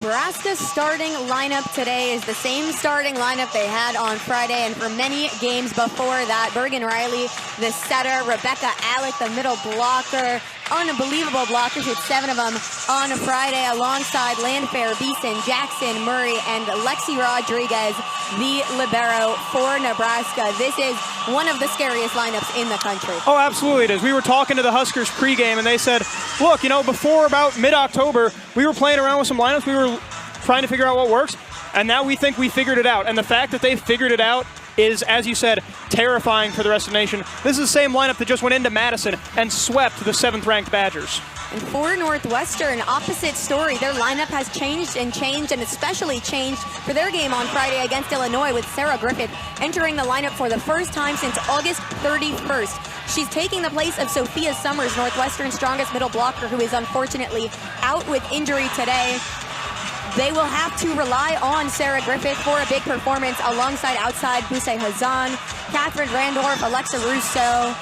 Nebraska's starting lineup today is the same starting lineup they had on Friday and for many games before that. Bergen Riley, the setter, Rebecca Alec, the middle blocker, unbelievable blockers with 7 of them on Friday, alongside Landfair, Beeson, Jackson, Murray, and Lexi Rodriguez, the libero for Nebraska. This is one of the scariest lineups in the country. Oh, absolutely it is. We were talking to the Huskers pregame, and they said, look, you know, before about mid-October, we were playing around with some lineups. We were trying to figure out what works, and now we think we figured it out. And the fact that they figured it out is, as you said, terrifying for the rest of the nation. This is the same lineup that just went into Madison and swept the 7th-ranked Badgers. And for Northwestern, opposite story. Their lineup has changed, and especially changed for their game on Friday against Illinois, with Sarah Griffith entering the lineup for the first time since August 31st. She's taking the place of Sophia Summers, Northwestern's strongest middle blocker, who is unfortunately out with injury today. They will have to rely on Sarah Griffith for a big performance alongside outside Buse Hazan, Catherine Randorf, Alexa Russo,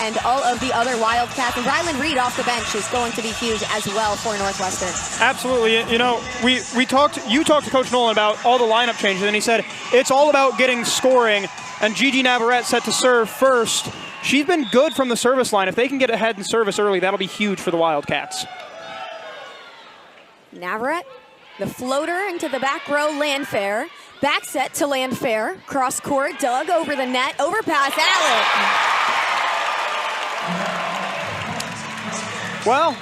and all of the other Wildcats. And Ryland Reed off the bench is going to be huge as well for Northwestern. Absolutely. You know, you talked to Coach Nolan about all the lineup changes, and he said it's all about getting scoring, and Gigi Navarrete set to serve first. She's been good from the service line. If they can get ahead in service early, that'll be huge for the Wildcats. Navarrete, the floater into the back row, Landfair. Back set to Landfair. Cross court, dug over the net. Overpass, Alec. Well,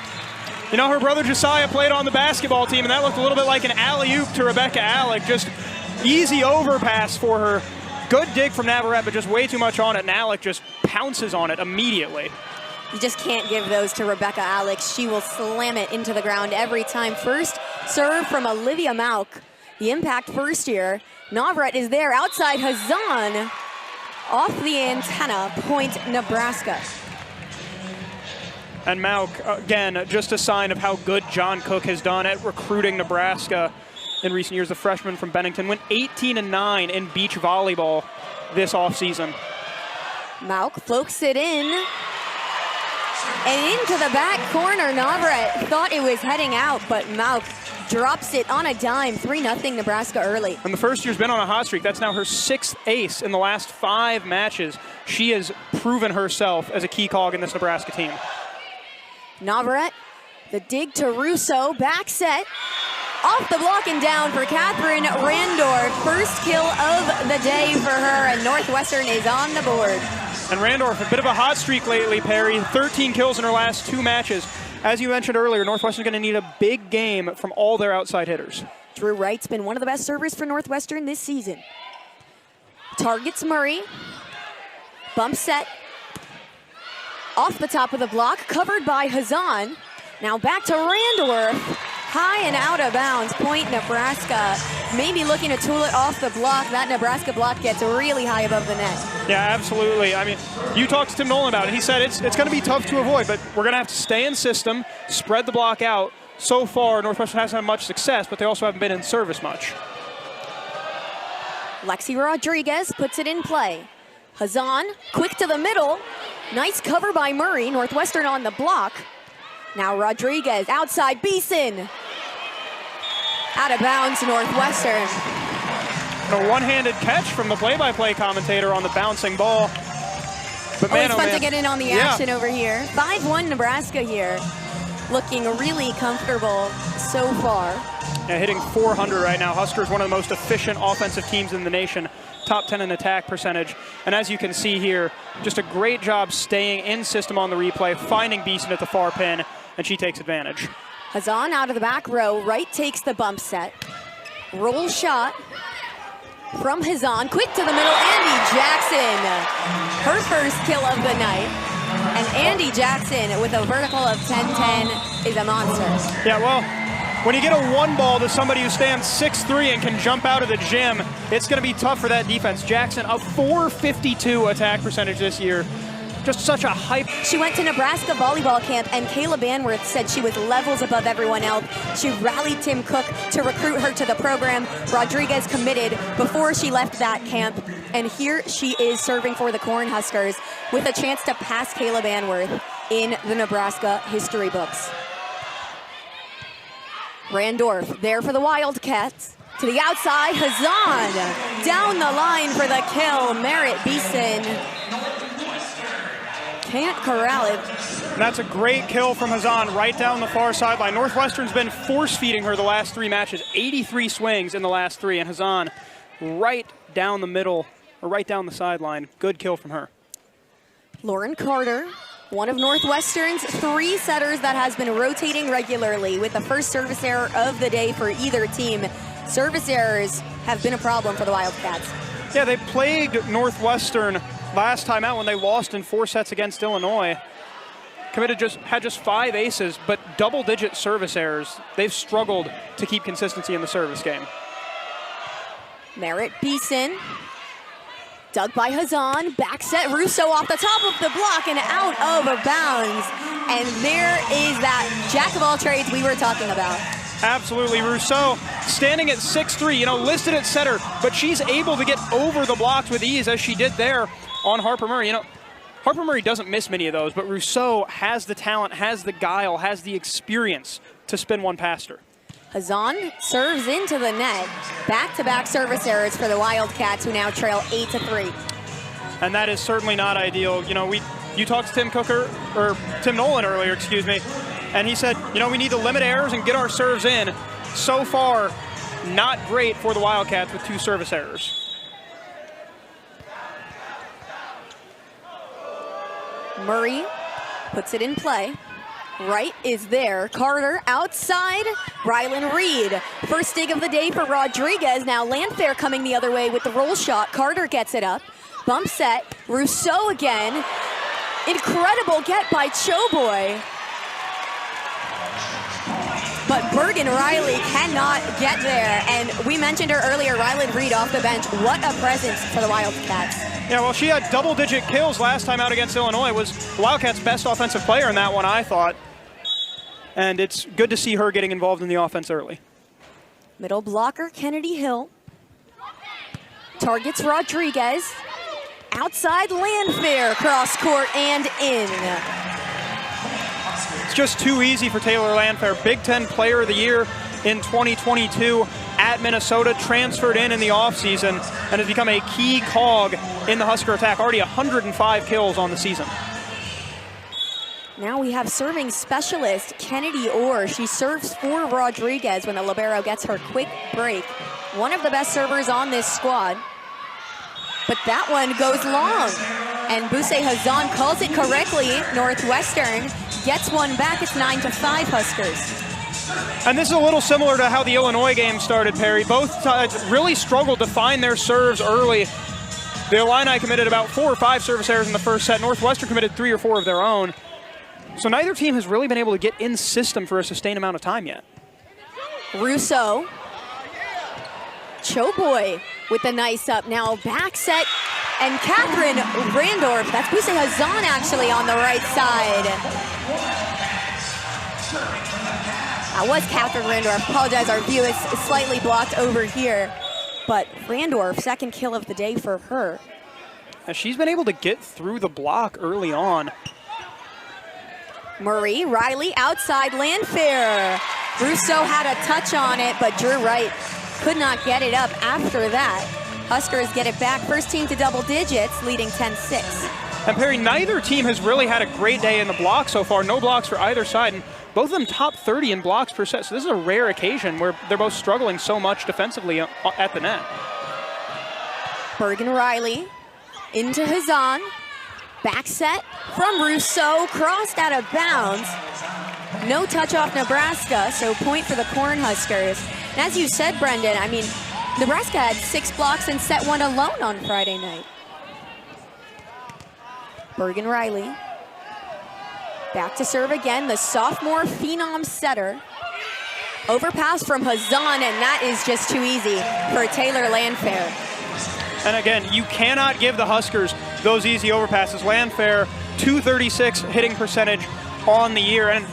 you know, her brother Josiah played on the basketball team, and that looked a little bit like an alley-oop to Rebecca Alec. Just easy overpass for her. Good dig from Navarrete, but just way too much on it, and Alec just pounces on it immediately. You just can't give those to Rebecca Alex. She will slam it into the ground every time. First serve from Olivia Mauk, the Impact first year. Navarrete is there, outside Hazan. Off the antenna, point Nebraska. And Mauk, again, just a sign of how good John Cook has done at recruiting Nebraska in recent years. The freshman from Bennington went 18-9 in beach volleyball this offseason. Mauk floats it in. And into the back corner, Navarrete thought it was heading out, but Mauk drops it on a dime. 3-0 Nebraska early. And the first year's been on a hot streak. That's now her 6th ace in the last 5 matches. She has proven herself as a key cog in this Nebraska team. Navarrete, the dig to Russo, back set. Off the block and down for Catherine Randorf. First kill of the day for her, and Northwestern is on the board. And Randorf, a bit of a hot streak lately, Perry. 13 kills in her last 2 matches. As you mentioned earlier, Northwestern's going to need a big game from all their outside hitters. Drew Wright's been one of the best servers for Northwestern this season. Targets Murray. Bump set. Off the top of the block, covered by Hazan. Now back to Randorf. High and out of bounds, point Nebraska. Maybe looking to tool it off the block. That Nebraska block gets really high above the net. Yeah, absolutely. I mean, you talked to Tim Nolan about it. He said it's going to be tough to avoid, but we're going to have to stay in system, spread the block out. So far, Northwestern hasn't had much success, but they also haven't been in service much. Lexi Rodriguez puts it in play. Hazan, quick to the middle. Nice cover by Murray. Northwestern on the block. Now Rodriguez, outside Beeson. Out of bounds, Northwestern. A one-handed catch from the play-by-play commentator on the bouncing ball. But man, it's fun to get in on the action over here. 5-1 Nebraska here. Looking really comfortable so far. Yeah, hitting 400 right now. Huskers, one of the most efficient offensive teams in the nation. Top 10 in attack percentage. And as you can see here, just a great job staying in system on the replay, finding Beeson at the far pin, and she takes advantage. Hazan out of the back row. Wright takes the bump set. Roll shot from Hazan. Quick to the middle, Andy Jackson. Her first kill of the night. And Andy Jackson with a vertical of 10-10 is a monster. Yeah, well, when you get a one ball to somebody who stands 6'3" and can jump out of the gym, it's going to be tough for that defense. Jackson, a .452 attack percentage this year. Just such a hype. She went to Nebraska Volleyball camp, and Kayla Banworth said she was levels above everyone else. She rallied Tim Cook to recruit her to the program. Rodriguez committed before she left that camp, and here she is serving for the Cornhuskers with a chance to pass Kayla Banworth in the Nebraska history books. Randorf there for the Wildcats. To the outside, Hazan down the line for the kill. Merritt Beeson can't corral it. And that's a great kill from Hazan right down the far sideline. Northwestern's been force-feeding her the last 3 matches, 83 swings in the last 3, and Hazan right down the middle, or right down the sideline. Good kill from her. Lauren Carter, one of Northwestern's 3 setters that has been rotating regularly with the first service error of the day for either team. Service errors have been a problem for the Wildcats. Yeah, they plagued Northwestern last time out when they lost in 4 sets against Illinois. Had just 5 aces, but double-digit service errors. They've struggled to keep consistency in the service game. Merritt Beeson, dug by Hazan, back set Russo off the top of the block and out of bounds. And there is that jack of all trades we were talking about. Absolutely, Rousseau standing at 6'3", listed at setter, but she's able to get over the blocks with ease as she did there on Harper Murray. Harper Murray doesn't miss many of those, but Rousseau has the talent, has the guile, has the experience to spin one past her. Hazan serves into the net. Back-to-back service errors for the Wildcats, who now trail 8-3. And that is certainly not ideal. You talked to Tim Nolan earlier, and he said, we need to limit errors and get our serves in. So far, not great for the Wildcats with 2 service errors. Murray puts it in play. Wright is there. Carter outside. Rylan Reed. First dig of the day for Rodriguez. Now Landfair coming the other way with the roll shot. Carter gets it up. Bump set. Rousseau again. Incredible get by Choboy. But Bergen Riley cannot get there. And we mentioned her earlier, Rylan Reed off the bench. What a presence for the Wildcats. Yeah, well, she had double-digit kills last time out against Illinois. Was the Wildcats' best offensive player in that one, I thought. And it's good to see her getting involved in the offense early. Middle blocker, Kennedy Hill. Targets Rodriguez. Outside Landfair, cross court and in. It's just too easy for Taylor Landfair. Big Ten Player of the Year in 2022 at Minnesota, transferred in the offseason, and has become a key cog in the Husker attack. Already 105 kills on the season. Now we have serving specialist Kennedy Orr. She serves for Rodriguez when the libero gets her quick break. One of the best servers on this squad. But that one goes long. And Buse Hazan calls it correctly. Northwestern gets one back. It's 9-5 Huskers. And this is a little similar to how the Illinois game started, Perry. Both sides really struggled to find their serves early. The Illini committed about 4 or 5 service errors in the first set. Northwestern committed 3 or 4 of their own. So neither team has really been able to get in system for a sustained amount of time yet. Russo. Choboy with a nice up. Now back set. And Catherine Randorf. That's Buse Hazan actually on the right side. That was Catherine Randorf. Apologize, our view is slightly blocked over here. But Randorf, second kill of the day for her. And she's been able to get through the block early on. Murray, Riley, outside Landfair. Russo had a touch on it, but Drew Wright could not get it up after that. Huskers get it back, first team to double digits, leading 10-6. And Perry, neither team has really had a great day in the block so far. No blocks for either side, and both of them top 30 in blocks per set. So this is a rare occasion where they're both struggling so much defensively at the net. Bergen Riley into Hazan. Back set from Rousseau, crossed out of bounds. No touch off Nebraska, so point for the Cornhuskers. And as you said, Brendan, Nebraska had 6 blocks in set 1 alone on Friday night. Bergen Riley. Back to serve again, the sophomore phenom setter. Overpass from Hazan, and that is just too easy for Taylor Landfair. And again, you cannot give the Huskers those easy overpasses. Landfair, .236 hitting percentage on the year. And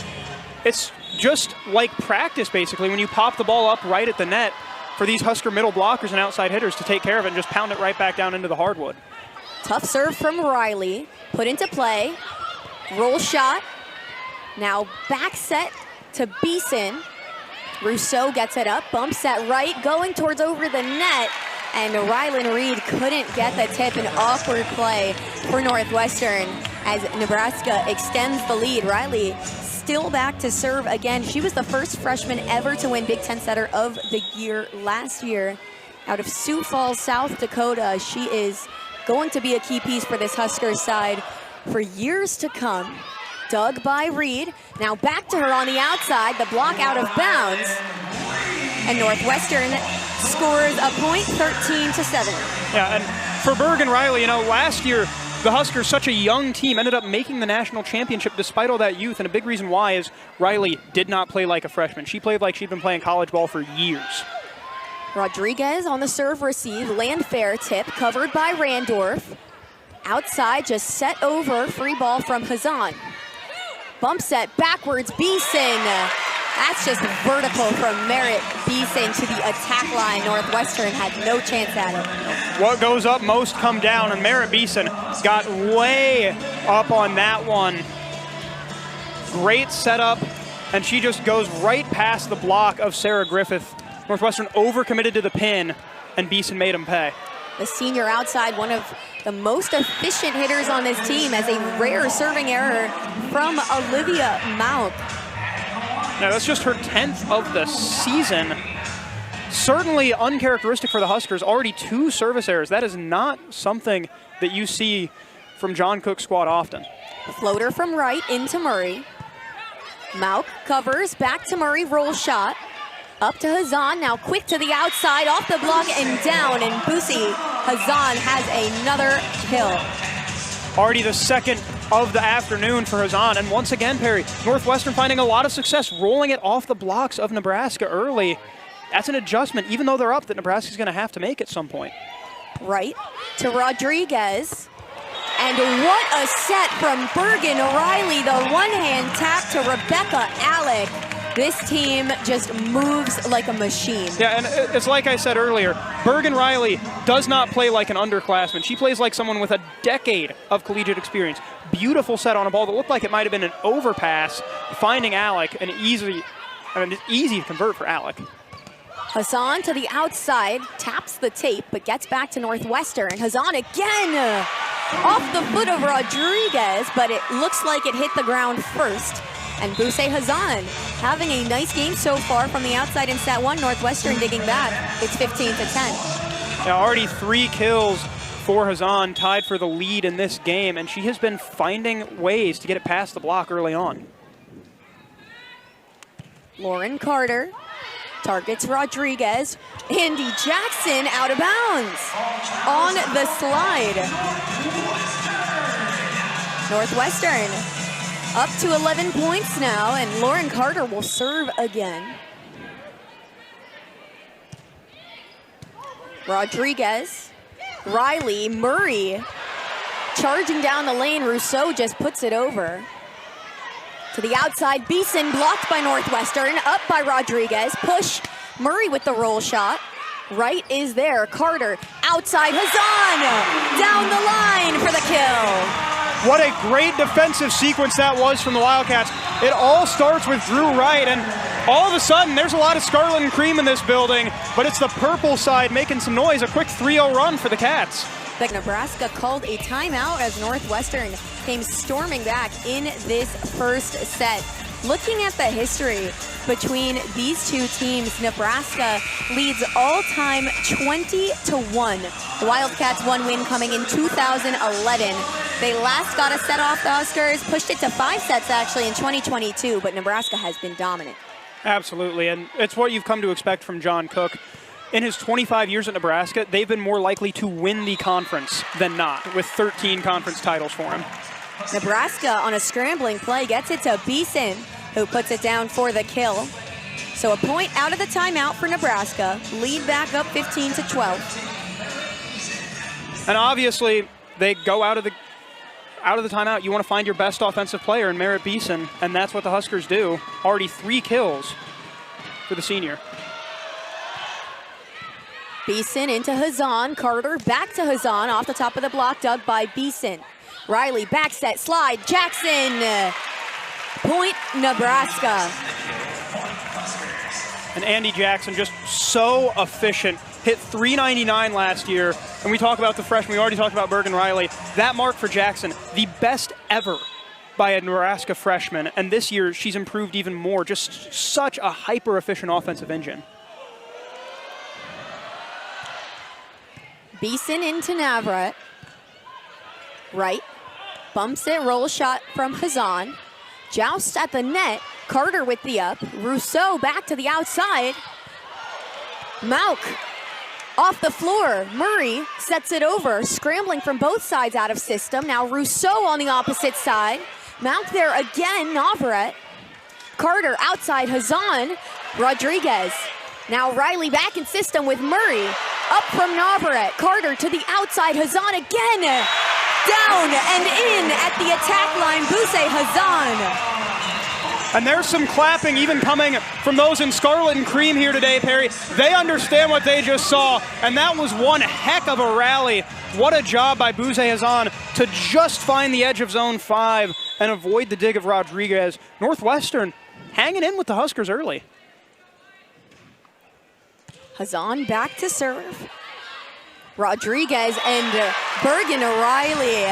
it's just like practice, basically, when you pop the ball up right at the net for these Husker middle blockers and outside hitters to take care of it and just pound it right back down into the hardwood. Tough serve from Riley, put into play. Roll shot. Now back set to Beeson. Rousseau gets it up, bumps that right, going towards over the net, and Rylan Reed couldn't get the tip. An awkward play for Northwestern as Nebraska extends the lead. Riley still back to serve again. She was the first freshman ever to win Big Ten Setter of the Year last year out of Sioux Falls, South Dakota. She is going to be a key piece for this Huskers side for years to come. Dug by Reed. Now back to her on the outside. The block out of bounds. And Northwestern scores a point, 13-7. Yeah, and for Bergen Riley, you know, last year, the Huskers, such a young team, ended up making the national championship despite all that youth. And a big reason why is Riley did not play like a freshman. She played like she'd been playing college ball for years. Rodriguez on the serve receive. Landfair tip covered by Randorf. Outside, just set over. Free ball from Hazan. Bump set backwards, Beeson. That's just vertical from Merritt Beeson to the attack line. Northwestern had no chance at it. What goes up most come down, and Merritt Beeson got way up on that one. Great setup, and she just goes right past the block of Sarah Griffith. Northwestern overcommitted to the pin, and Beeson made them pay. The senior outside, one of the most efficient hitters on this team, as a rare serving error from Olivia Mount. Now, that's just her 10th of the season. Certainly uncharacteristic for the Huskers. Already 2 service errors. That is not something that you see from John Cook's squad often. Floater from right into Murray. Mauk covers, back to Murray, roll shot. Up to Hazan, now quick to the outside, off the block and down, and Busi Hazan has another kill. Already the second of the afternoon for Hazan, and once again, Perry, Northwestern finding a lot of success rolling it off the blocks of Nebraska early. That's an adjustment, even though they're up, that Nebraska's going to have to make at some point. Right to Rodriguez. And what a set from Bergen Riley, the one-hand tap to Rebecca Alec. This team just moves like a machine. Yeah, and it's like I said earlier, Bergen Riley does not play like an underclassman. She plays like someone with a decade of collegiate experience. Beautiful set on a ball that looked like it might have been an overpass, finding Alec, and easy to convert for Alec. Hazan to the outside, taps the tape, but gets back to Northwestern. Hazan again, off the foot of Rodriguez, but it looks like it hit the ground first. And Buse Hazan having a nice game so far from the outside in set 1. Northwestern digging back. It's 15-10. Now already 3 kills for Hazan, tied for the lead in this game, and she has been finding ways to get it past the block early on. Lauren Carter targets Rodriguez. Andy Jackson out of bounds on the slide. Northwestern up to 11 points now, and Lauren Carter will serve again. Rodriguez, Riley, Murray charging down the lane. Rousseau just puts it over. To the outside, Beeson blocked by Northwestern, up by Rodriguez. Push, Murray with the roll shot. Right is there, Carter, outside, Hazan, down the line for the kill. What a great defensive sequence that was from the Wildcats. It all starts with Drew Wright, and all of a sudden, there's a lot of scarlet and cream in this building, but it's the purple side making some noise. A quick 3-0 run for the Cats. But Nebraska called a timeout as Northwestern came storming back in this first set. Looking at the history between these two teams, Nebraska leads all-time 20-1. The Wildcats one win coming in 2011. They last got a set off the Huskers, pushed it to 5 sets actually in 2022, but Nebraska has been dominant. Absolutely, and it's what you've come to expect from John Cook. In his 25 years at Nebraska, they've been more likely to win the conference than not, with 13 conference titles for him. Nebraska on a scrambling play gets it to Beeson, who puts it down for the kill. So a point out of the timeout for Nebraska, lead back up 15-12. And obviously, they go out of the timeout. You want to find your best offensive player in Merritt Beeson, and that's what the Huskers do. Already 3 kills for the senior. Beeson into Hazan, Carter back to Hazan, off the top of the block, dug by Beeson. Riley, back set, slide, Jackson. Point, Nebraska. And Andy Jackson just so efficient. Hit .399 last year. And we talk about the freshman. We already talked about Bergen Riley. That mark for Jackson, the best ever by a Nebraska freshman. And this year, she's improved even more. Just such a hyper-efficient offensive engine. Beeson into Navarrete. Right. Bumps it, roll shot from Hazan. Joust at the net. Carter with the up. Rousseau back to the outside. Mauk off the floor. Murray sets it over. Scrambling from both sides out of system. Now Rousseau on the opposite side. Mauk there again. Navarrete. Carter outside Hazan. Rodriguez. Now Riley back in system with Murray. Up from Navarrete. Carter to the outside. Hazan again. Down and in at the attack line. Buse Hazan. And there's some clapping even coming from those in scarlet and cream here today, Perry. They understand what they just saw, and that was one heck of a rally. What a job by Buse Hazan to just find the edge of zone 5 and avoid the dig of Rodriguez. Northwestern hanging in with the Huskers early. Hazan back to serve. Rodriguez and Bergen Riley,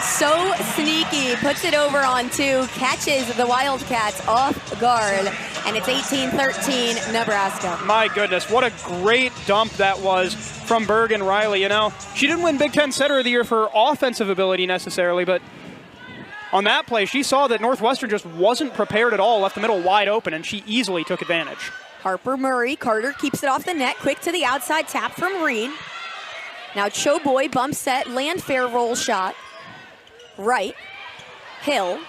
so sneaky, puts it over on 2, catches the Wildcats off guard, and it's 18-13 Nebraska. My goodness, what a great dump that was from Bergen Riley. You know, she didn't win Big Ten Setter of the Year for her offensive ability necessarily, but on that play, she saw that Northwestern just wasn't prepared at all, left the middle wide open, and she easily took advantage. Harper Murray, Carter keeps it off the net, quick to the outside, tap from Reed. Now Choboy bump set, Landfair roll shot. Right. Hill.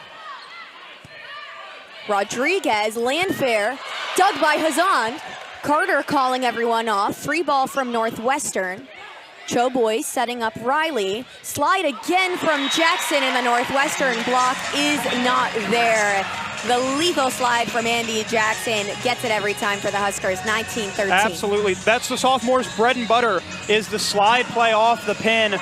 Rodriguez, Landfair, dug by Hazan. Carter calling everyone off. Free ball from Northwestern. Choboy setting up Riley. Slide again from Jackson, and the Northwestern block is not there. The lethal slide from Andy Jackson gets it every time for the Huskers, 19-13. Absolutely. That's the sophomore's bread and butter, is the slide play off the pin,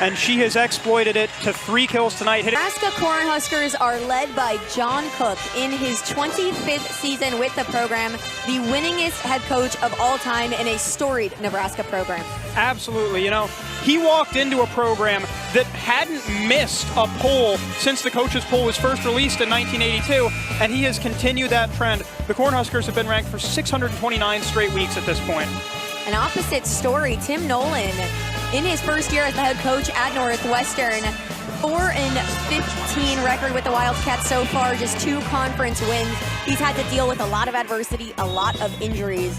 and she has exploited it to 3 kills tonight. Nebraska Cornhuskers are led by John Cook in his 25th season with the program, the winningest head coach of all time in a storied Nebraska program. Absolutely. You know, he walked into a program that hadn't missed a poll since the coaches poll was first released in 1982, and he has continued that trend. The Cornhuskers have been ranked for 629 straight weeks at this point. An opposite story, Tim Nolan, in his first year as the head coach at Northwestern, 4-15 record with the Wildcats so far, just 2 conference wins. He's had to deal with a lot of adversity, a lot of injuries.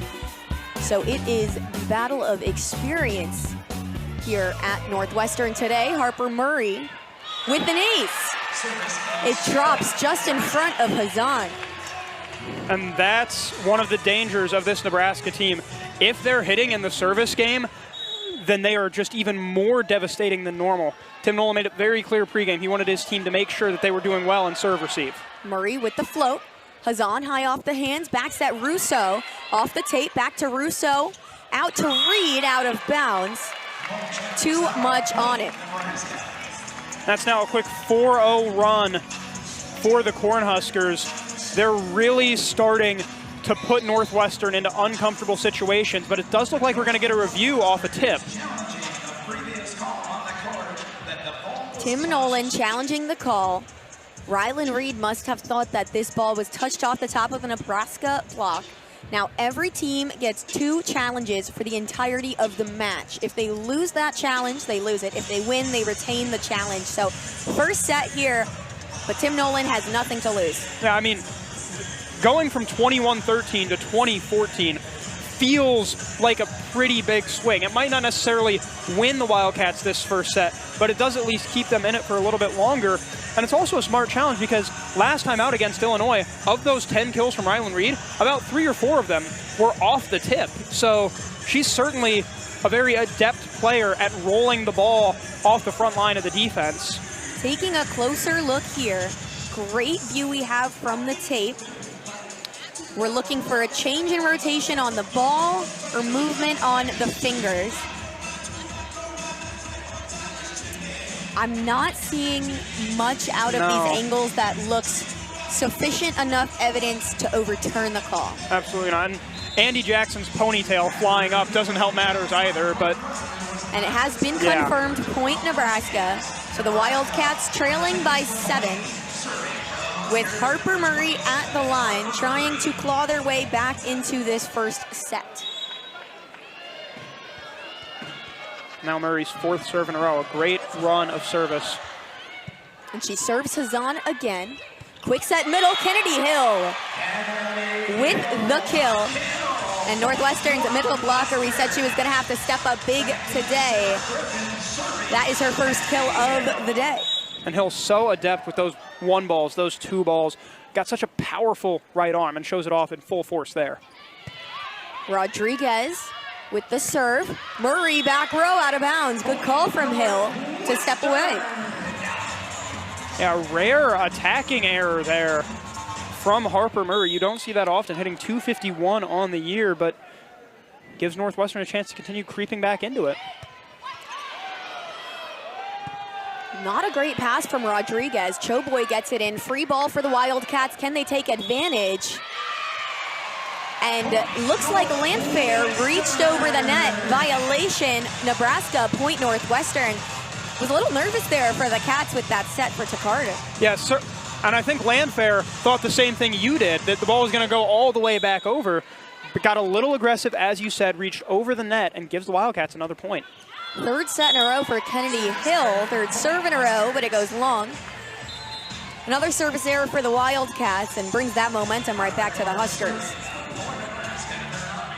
So it is the battle of experience here at Northwestern today. Harper Murray with an ace. It drops just in front of Hazan. And that's one of the dangers of this Nebraska team. If they're hitting in the service game, then they are just even more devastating than normal. Tim Nolan made it very clear pregame. He wanted his team to make sure that they were doing well in serve-receive. Murray with the float. Hazan high off the hands, backs at Rousseau. Off the tape, back to Rousseau. Out to Reed, out of bounds. Too much on it. That's now a quick 4-0 run for the Cornhuskers. They're really starting to put Northwestern into uncomfortable situations, but it does look like we're going to get a review off a tip. Tim Nolan challenging the call. Rylan Reed must have thought that this ball was touched off the top of a Nebraska block. Now, every team gets 2 challenges for the entirety of the match. If they lose that challenge, they lose it. If they win, they retain the challenge. So, first set here, but Tim Nolan has nothing to lose. Yeah, I mean, going from 21-13 to 20-14 feels like a pretty big swing. It might not necessarily win the Wildcats this first set, but it does at least keep them in it for a little bit longer. And it's also a smart challenge because last time out against Illinois, of those 10 kills from Rylan Reed, about 3 or 4 of them were off the tip. So she's certainly a very adept player at rolling the ball off the front line of the defense. Taking a closer look here, great view we have from the tape. We're looking for a change in rotation on the ball or movement on the fingers. I'm not seeing much out of these angles that looks sufficient enough evidence to overturn the call. Absolutely not. And Andy Jackson's ponytail flying up doesn't help matters either, but... And it has been confirmed, point Nebraska. So the Wildcats trailing by 7, with Harper Murray at the line, trying to claw their way back into this first set. Now Murray's 4th serve in a row, a great run of service. And she serves Hazan again. Quick set middle, Kennedy Hill with the kill. And Northwestern's middle blocker, we said she was gonna have to step up big today. That is her first kill of the day. And Hill's so adept with those 1 balls, those 2 balls. Got such a powerful right arm and shows it off in full force there. Rodriguez with the serve. Murray back row out of bounds. Good call from Hill to step away. Yeah, rare attacking error there from Harper Murray. You don't see that often, hitting .251 on the year, but gives Northwestern a chance to continue creeping back into it. Not a great pass from Rodriguez. Choboy gets it in. Free ball for the Wildcats. Can they take advantage? And looks like Landfair reached over the net. Violation. Nebraska, point Northwestern. Was a little nervous there for the Cats with that set for Takarda. Yes, sir. And I think Landfair thought the same thing you did, that the ball was going to go all the way back over, but got a little aggressive, as you said, reached over the net and gives the Wildcats another point. 3rd set in a row for Kennedy Hill. 3rd serve in a row, but it goes long. Another service error for the Wildcats and brings that momentum right back to the Huskers.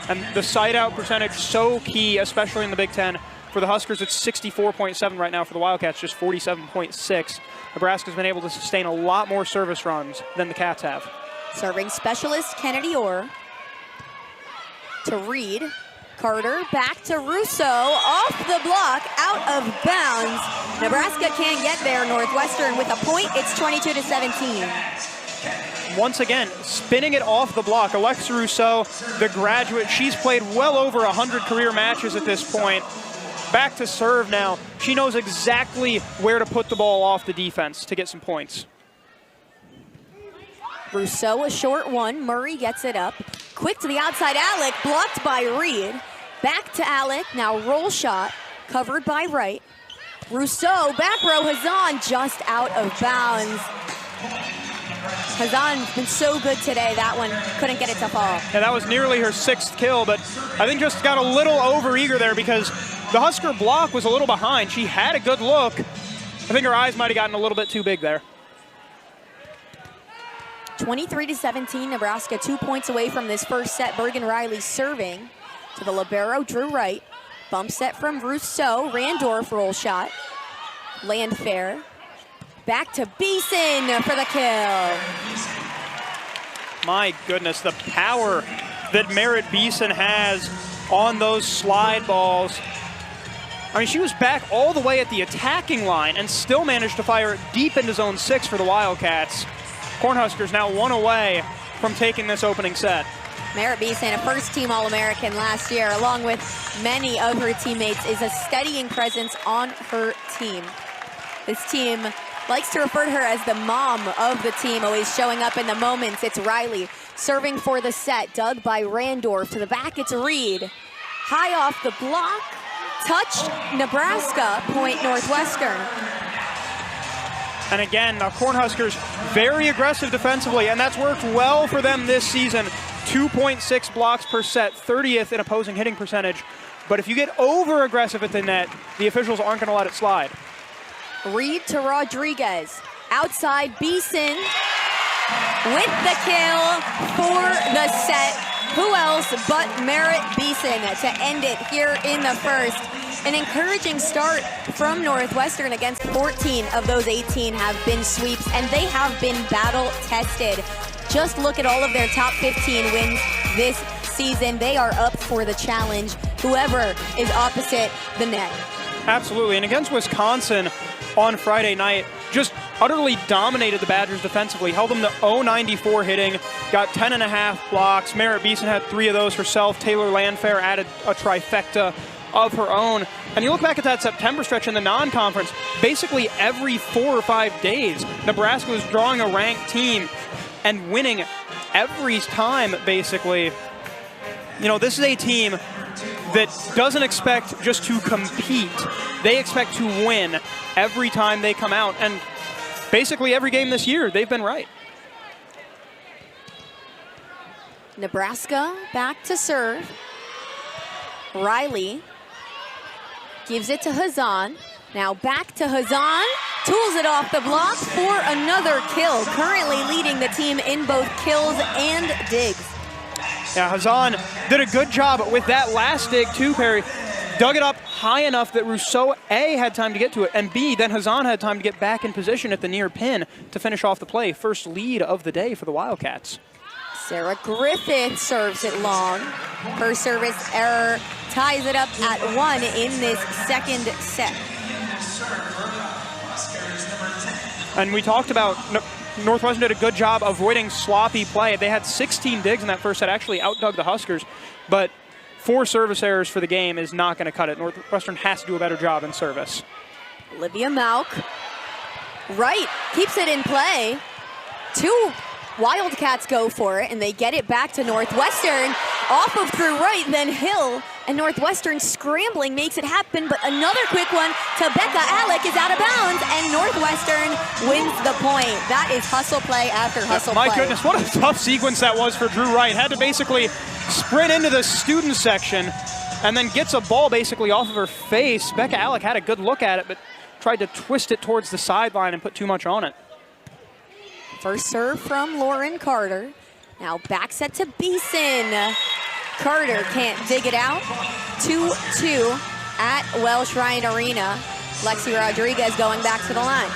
And the side-out percentage so key, especially in the Big Ten. For the Huskers, it's 64.7 right now. For the Wildcats, just 47.6. Nebraska's been able to sustain a lot more service runs than the Cats have. Serving specialist Kennedy Orr to Reed. Carter back to Russo, off the block, out of bounds. Nebraska can't get there. Northwestern with a point. It's 22-17. Once again, spinning it off the block. Alexa Rousseau, the graduate, she's played well over 100 career matches at this point. Back to serve now. She knows exactly where to put the ball off the defense to get some points. Rousseau, a short one. Murray gets it up. Quick to the outside, Alec, blocked by Reed. Back to Alec, now roll shot, covered by Wright. Rousseau, back row, Hazan just out of bounds. Hazan's been so good today, that one couldn't get it to fall. Yeah, that was nearly her 6th kill, but I think just got a little over-eager there because the Husker block was a little behind. She had a good look. I think her eyes might have gotten a little bit too big there. 23-17, Nebraska 2 points away from this first set. Bergen Riley serving to the libero, Drew Wright. Bump set from Rousseau, Randorf roll shot. Landfair. Back to Beeson for the kill. My goodness, the power that Merritt Beeson has on those slide balls. I mean, she was back all the way at the attacking line and still managed to fire it deep into zone 6 for the Wildcats. Cornhuskers now 1 away from taking this opening set. Merritt Beeson, a first-team All-American last year, along with many of her teammates, is a steadying presence on her team. This team likes to refer to her as the mom of the team, always showing up in the moments. It's Riley serving for the set, dug by Randorf. To the back, it's Reed. High off the block, touched Nebraska, point Northwestern. And again, the Cornhuskers very aggressive defensively, and that's worked well for them this season. 2.6 blocks per set, 30th in opposing hitting percentage. But if you get over-aggressive at the net, the officials aren't going to let it slide. Reed to Rodriguez. Outside, Beeson with the kill for the set. Who else but Merritt Beeson to end it here in the first. An encouraging start from Northwestern. Against 14 of those 18 have been sweeps, and they have been battle-tested. Just look at all of their top 15 wins this season. They are up for the challenge, whoever is opposite the net. Absolutely, and against Wisconsin on Friday night, just utterly dominated the Badgers defensively, held them to 094 hitting, got 10.5 blocks. Merritt Beeson had 3 of those herself. Taylor Landfair added a trifecta of her own. And you look back at that September stretch in the non-conference, basically every 4 or 5 days, Nebraska was drawing a ranked team and winning every time, basically. you know, this is a team that doesn't expect just to compete. They expect to win every time they come out. And basically every game this year, they've been right. Nebraska back to serve. Riley gives it to Hazan. Now back to Hazan. Tools it off the block for another kill. Currently leading the team in both kills and digs. Yeah, Hazan did a good job with that last dig too, Perry. Dug it up high enough that Rousseau, A, had time to get to it, and B, then Hazan had time to get back in position at the near pin to finish off the play. First lead of the day for the Wildcats. Sarah Griffith serves it long. Her service error ties it up at 1 in this second set. And we talked about Northwestern did a good job avoiding sloppy play. They had 16 digs in that first set, actually outdug the Huskers, but 4 service errors for the game is not going to cut it. Northwestern has to do a better job in service. Olivia Mauk, right, keeps it in play. 2 Wildcats go for it, and they get it back to Northwestern. Off of through right, then Hill, and Northwestern scrambling makes it happen, but another quick one to Becca Alec is out of bounds, and Northwestern wins the point. That is hustle play after hustle play. My goodness, what a tough sequence that was for Drew Wright. Had to basically sprint into the student section and then gets a ball basically off of her face. Becca Alec had a good look at it, but tried to twist it towards the sideline and put too much on it. First serve from Lauren Carter. Now back set to Beeson. Carter can't dig it out. 2-2 at Welsh Ryan Arena. Lexi Rodriguez going back to the line.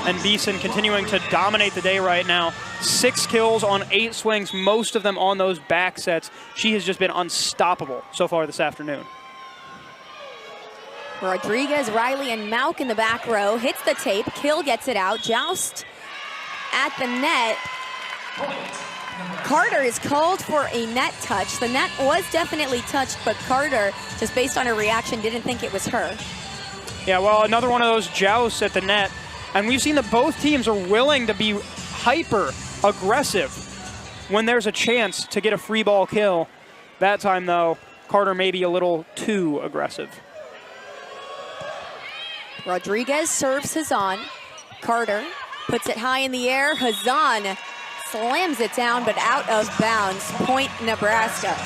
And Beeson continuing to dominate the day right now. 6 kills on 8 swings, most of them on those back sets. She has just been unstoppable so far this afternoon. Rodriguez, Riley, and Mauk in the back row. Hits the tape. Kill gets it out. Joust at the net. Carter is called for a net touch. The net was definitely touched, but Carter, just based on her reaction, didn't think it was her. Yeah, well, another one of those jousts at the net. And we've seen that both teams are willing to be hyper aggressive when there's a chance to get a free ball kill. That time, though, Carter may be a little too aggressive. Rodriguez serves Hazan. Carter puts it high in the air. Hazan slams it down, but out of bounds. Point Nebraska.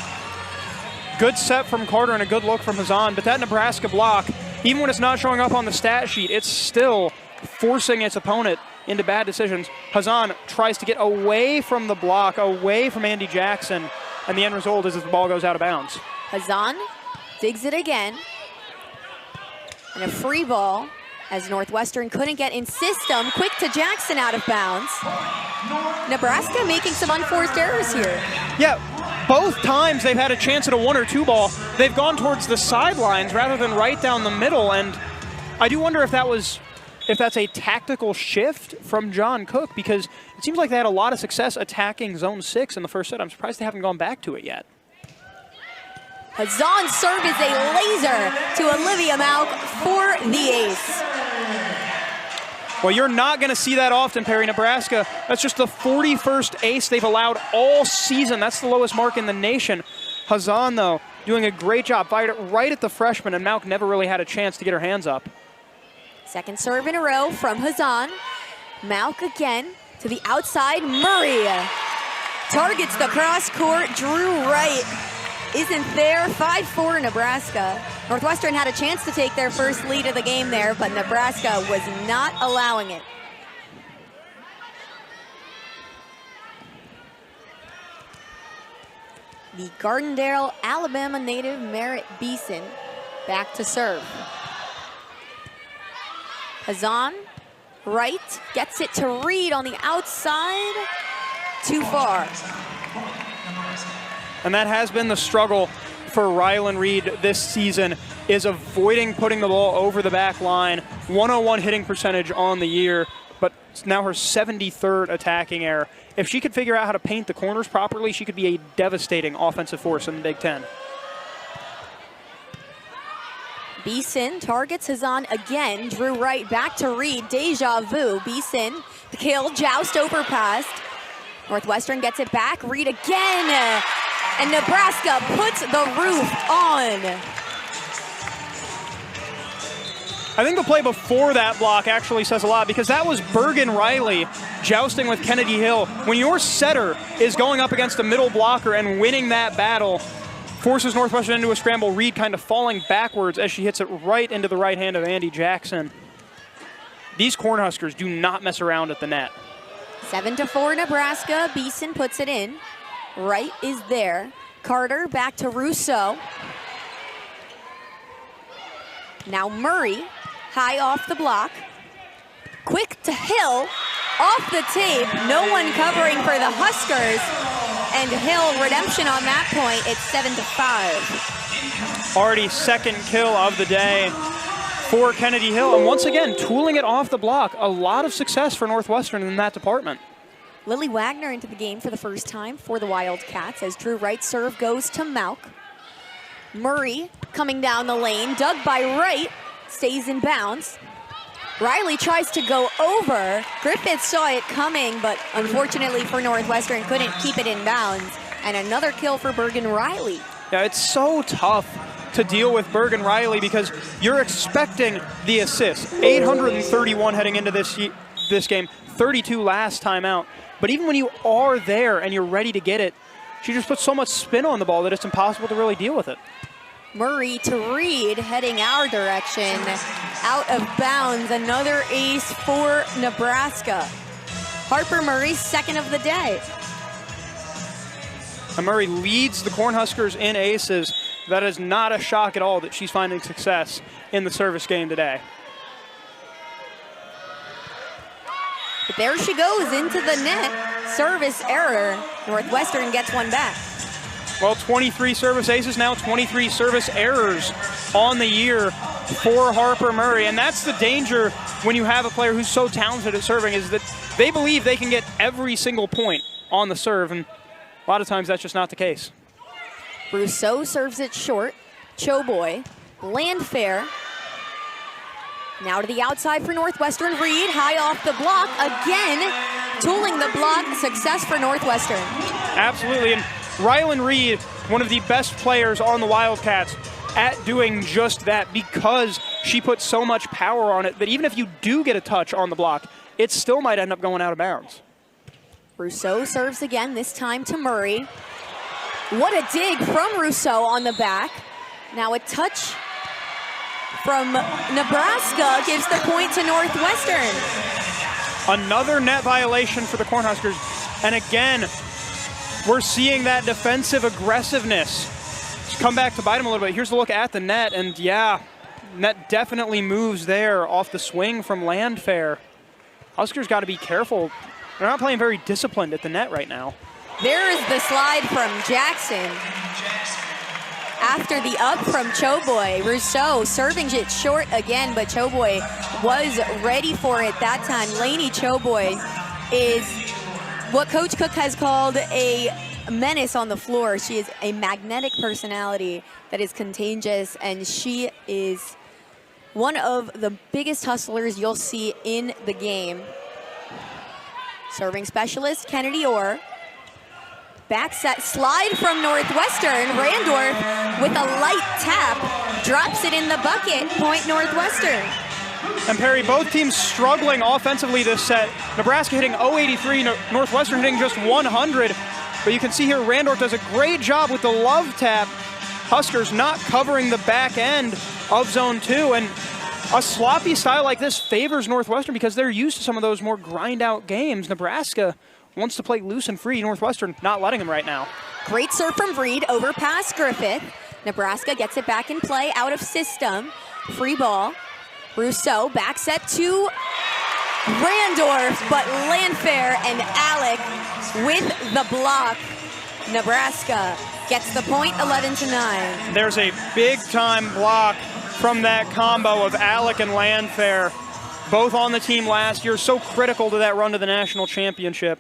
Good set from Carter and a good look from Hazan, but that Nebraska block, even when it's not showing up on the stat sheet, it's still forcing its opponent into bad decisions. Hazan tries to get away from the block, away from Andy Jackson, and the end result is that the ball goes out of bounds. Hazan digs it again. And a free ball as Northwestern couldn't get in system. Quick to Jackson, out of bounds. Nebraska making some unforced errors here. Yeah, both times they've had a chance at a 1 or 2 ball, they've gone towards the sidelines rather than right down the middle. And I do wonder if that's a tactical shift from John Cook, because it seems like they had a lot of success attacking zone 6 in the first set. I'm surprised they haven't gone back to it yet. Hazan's serve is a laser to Olivia Mauk for the ace. Well, you're not going to see that often, Perry. Nebraska, that's just the 41st ace they've allowed all season. That's the lowest mark in the nation. Hazan, though, doing a great job. Fired it right at the freshman, and Mauk never really had a chance to get her hands up. Second serve in a row from Hazan. Mauk again to the outside. Murray targets the cross court. Drew Wright isn't there. 5-4 Nebraska. Northwestern had a chance to take their first lead of the game there, but Nebraska was not allowing it. The Gardendale, Alabama native Merritt Beeson back to serve. Hazan, right, gets it to Reed on the outside. Too far. And that has been the struggle for Rylan Reed this season, is avoiding putting the ball over the back line. 101 hitting percentage on the year, but it's now her 73rd attacking error. If she could figure out how to paint the corners properly, she could be a devastating offensive force in the Big Ten. Beeson targets Hazan again. Drew Wright back to Reed. Deja vu. Beeson, the kill, joust overpassed. Northwestern gets it back. Reed again. And Nebraska puts the roof on. I think the play before that block actually says a lot, because that was Bergen Riley jousting with Kennedy Hill. When your setter is going up against a middle blocker and winning that battle, forces Northwestern into a scramble, Reed kind of falling backwards as she hits it right into the right hand of Andy Jackson. These Cornhuskers do not mess around at the net. 7-4 Nebraska. Beeson puts it in. Wright is there. Carter back to Rousseau. Now Murray, high off the block. Quick to Hill, off the tape. No one covering for the Huskers. And Hill, redemption on that point. It's 7-5. Already second kill of the day for Kennedy Hill. And once again, tooling it off the block. A lot of success for Northwestern in that department. Lily Wagner into the game for the first time for the Wildcats as Drew Wright's serve goes to Malk. Murray coming down the lane, dug by Wright, stays in bounds. Riley tries to go over. Griffith saw it coming, but unfortunately for Northwestern, couldn't keep it in bounds. And another kill for Bergen Riley. Yeah, it's so tough to deal with Bergen Riley because you're expecting the assist. 831 heading into this game, 32 last time out. But even when you are there and you're ready to get it, she just puts so much spin on the ball that it's impossible to really deal with it. Murray to Reed, heading our direction. Out of bounds, another ace for Nebraska. Harper Murray's second of the day. And Murray leads the Cornhuskers in aces. That is not a shock at all that she's finding success in the service game today. But there she goes into the net. Service error. Northwestern gets one back. Well, 23 service aces now, 23 service errors on the year for Harper Murray. And that's the danger when you have a player who's so talented at serving, is that they believe they can get every single point on the serve. And a lot of times that's just not the case. Rousseau serves it short. Choboy, Landfair. Now to the outside for Northwestern. Reed, high off the block. Again, tooling the block. Success for Northwestern. Absolutely. And Rylan Reed, one of the best players on the Wildcats at doing just that, because she puts so much power on it that even if you do get a touch on the block, it still might end up going out of bounds. Rousseau serves again, this time to Murray. What a dig from Rousseau on the back. Now a touch from Nebraska gives the point to Northwestern. Another net violation for the Cornhuskers. And again, we're seeing that defensive aggressiveness come back to bite them a little bit. Here's a look at the net, and yeah, net definitely moves there off the swing from Landfair. Huskers got to be careful. They're not playing very disciplined at the net right now. There is the slide from Jackson. After the up from Choboy, Rousseau serving it short again, but Choboy was ready for it that time. Lainey Choboy is what Coach Cook has called a menace on the floor. She is a magnetic personality that is contagious, and she is one of the biggest hustlers you'll see in the game. Serving specialist, Kennedy Orr. Back set slide from Northwestern. Randorf with a light tap drops it in the bucket. Point Northwestern. And Perry, both teams struggling offensively this set. Nebraska hitting 083, Northwestern hitting just 100. But you can see here Randorf does a great job with the love tap. Huskers not covering the back end of zone 2. And a sloppy style like this favors Northwestern because they're used to some of those more grind out games. Nebraska wants to play loose and free. Northwestern not letting them right now. Great serve from Reed, over past Griffith. Nebraska gets it back in play, out of system. Free ball. Rousseau back set to Randorf, but Landfair and Alec with the block. Nebraska gets the point, 11-9. There's a big time block from that combo of Alec and Landfair, both on the team last year, so critical to that run to the national championship.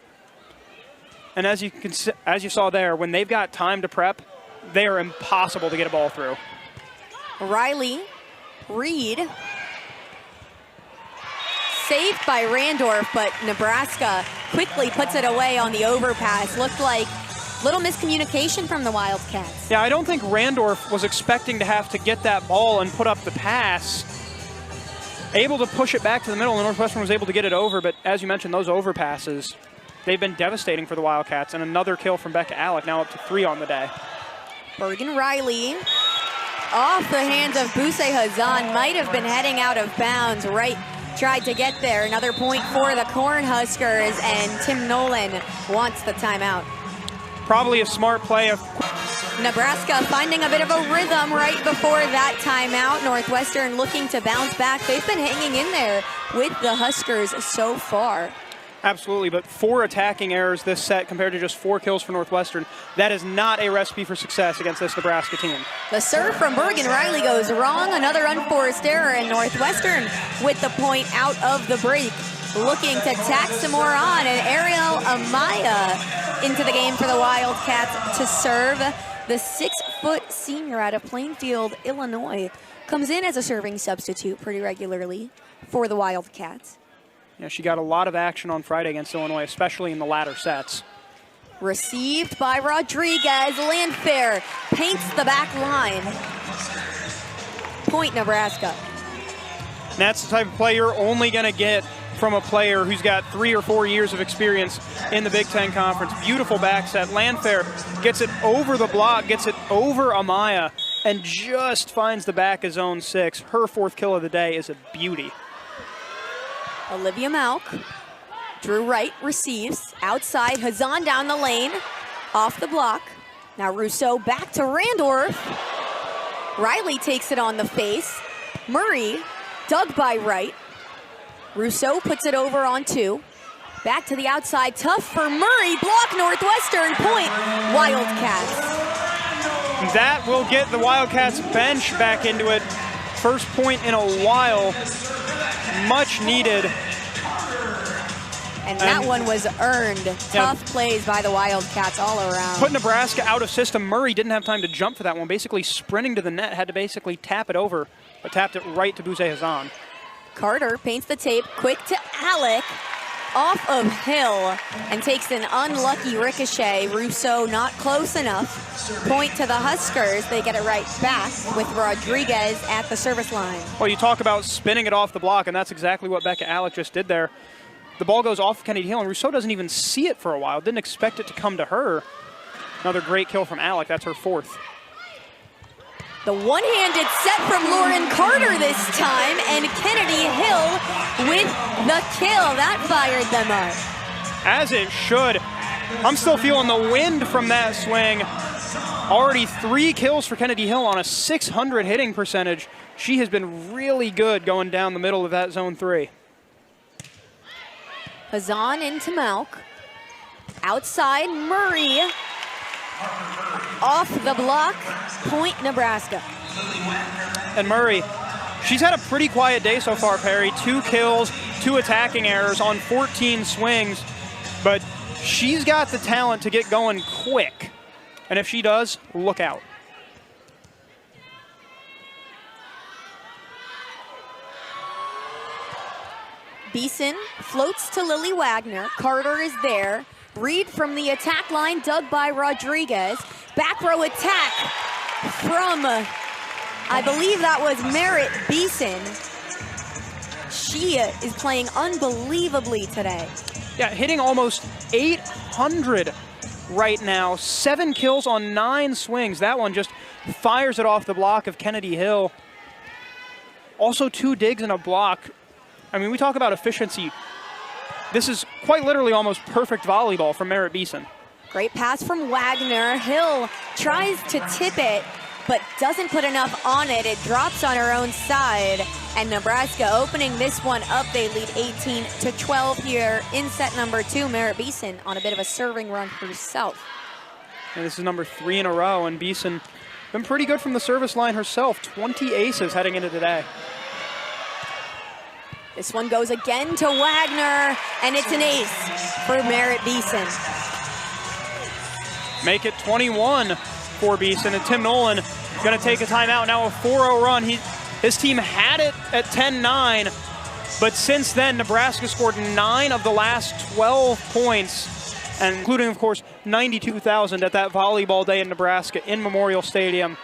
And as you saw there, when they've got time to prep, they are impossible to get a ball through. Riley, Reed, saved by Randorf, but Nebraska quickly puts it away on the overpass. Looked like Little miscommunication from the Wildcats. Yeah, I don't think Randorf was expecting to have to get that ball and put up the pass. Able to push it back to the middle, and Northwestern was able to get it over, but as you mentioned, those overpasses, they've been devastating for the Wildcats, and another kill from Becca Alec, now up to 3 on the day. Bergen Riley off the hands of Buse Hazan, might have been heading out of bounds. Wright tried to get there. Another point for the Cornhuskers, and Tim Nolan wants the timeout. Probably a smart play of Nebraska finding a bit of a rhythm right before that timeout. Northwestern looking to bounce back. They've been hanging in there with the Huskers so far. Absolutely, but 4 attacking errors this set compared to just 4 kills for Northwestern. That is not a recipe for success against this Nebraska team. The serve from Bergen Riley goes wrong. Another unforced error, and Northwestern with the point out of the break. Looking to tack some more on, and Ariel Amaya into the game for the Wildcats to serve. The 6-foot senior out of Plainfield, Illinois, comes in as a serving substitute pretty regularly for the Wildcats. Yeah, she got a lot of action on Friday against Illinois, especially in the latter sets. Received by Rodriguez. Landfair paints the back line. Point Nebraska. And that's the type of play you're only going to get from a player who's got 3 or 4 years of experience in the Big Ten Conference. Beautiful back set. Landfair gets it over the block, gets it over Amaya, and just finds the back of zone 6. Her 4th kill of the day is a beauty. Olivia Malk. Drew Wright receives. Outside, Hazan down the lane. Off the block. Now Rousseau back to Randorf. Riley takes it on the face. Murray dug by Wright. Rousseau puts it over on 2. Back to the outside, tough for Murray. Block Northwestern, point Wildcats. That will get the Wildcats bench back into it. First point in a while, much needed. And that one was earned. Tough plays by the Wildcats all around. Put Nebraska out of system. Murray didn't have time to jump for that one, basically sprinting to the net, had to basically tap it over, but tapped it right to Buse Hazan. Carter paints the tape, quick to Alec, off of Hill, and takes an unlucky ricochet. Rousseau not close enough. Point to the Huskers. They get it right back with Rodriguez at the service line. Well, you talk about spinning it off the block, and that's exactly what Becca Alec just did there. The ball goes off of Kennedy Hill, and Rousseau doesn't even see it for a while. Didn't expect it to come to her. Another great kill from Alec. That's her 4th. The one-handed set from Lauren Carter this time, and Kennedy Hill with the kill. That fired them up. As it should. I'm still feeling the wind from that swing. Already 3 kills for Kennedy Hill on a 600 hitting percentage. She has been really good going down the middle of that zone 3. Hazan into Malk. Outside, Murray. Off the block, point Nebraska. And Murray, she's had a pretty quiet day so far, Perry. 2 kills, 2 attacking errors on 14 swings, but she's got the talent to get going quick. And if she does, look out. Beeson floats to Lily Wagner. Carter is there. Reed from the attack line, dug by Rodriguez. Back row attack from, I believe that was Merritt Beeson. She is playing unbelievably today. Yeah, hitting almost 800 right now. 7 kills on 9 swings. That one just fires it off the block of Kennedy Hill. Also 2 digs and a block. I mean, we talk about efficiency. This is quite literally almost perfect volleyball from Merritt Beeson. Great pass from Wagner. Hill tries to tip it, but doesn't put enough on it. It drops on her own side. And Nebraska opening this one up. They lead 18-12 here in set number 2. Merritt Beeson on a bit of a serving run herself. And this is number 3 in a row, and Beeson been pretty good from the service line herself. 20 aces heading into today. This one goes again to Wagner, and it's an ace for Merritt Beeson. Make it 21 for Beeson, and Tim Nolan going to take a timeout. Now a 4-0 run. His team had it at 10-9, but since then, Nebraska scored 9 of the last 12 points and including, of course, 92,000 at that volleyball day in Nebraska in Memorial Stadium.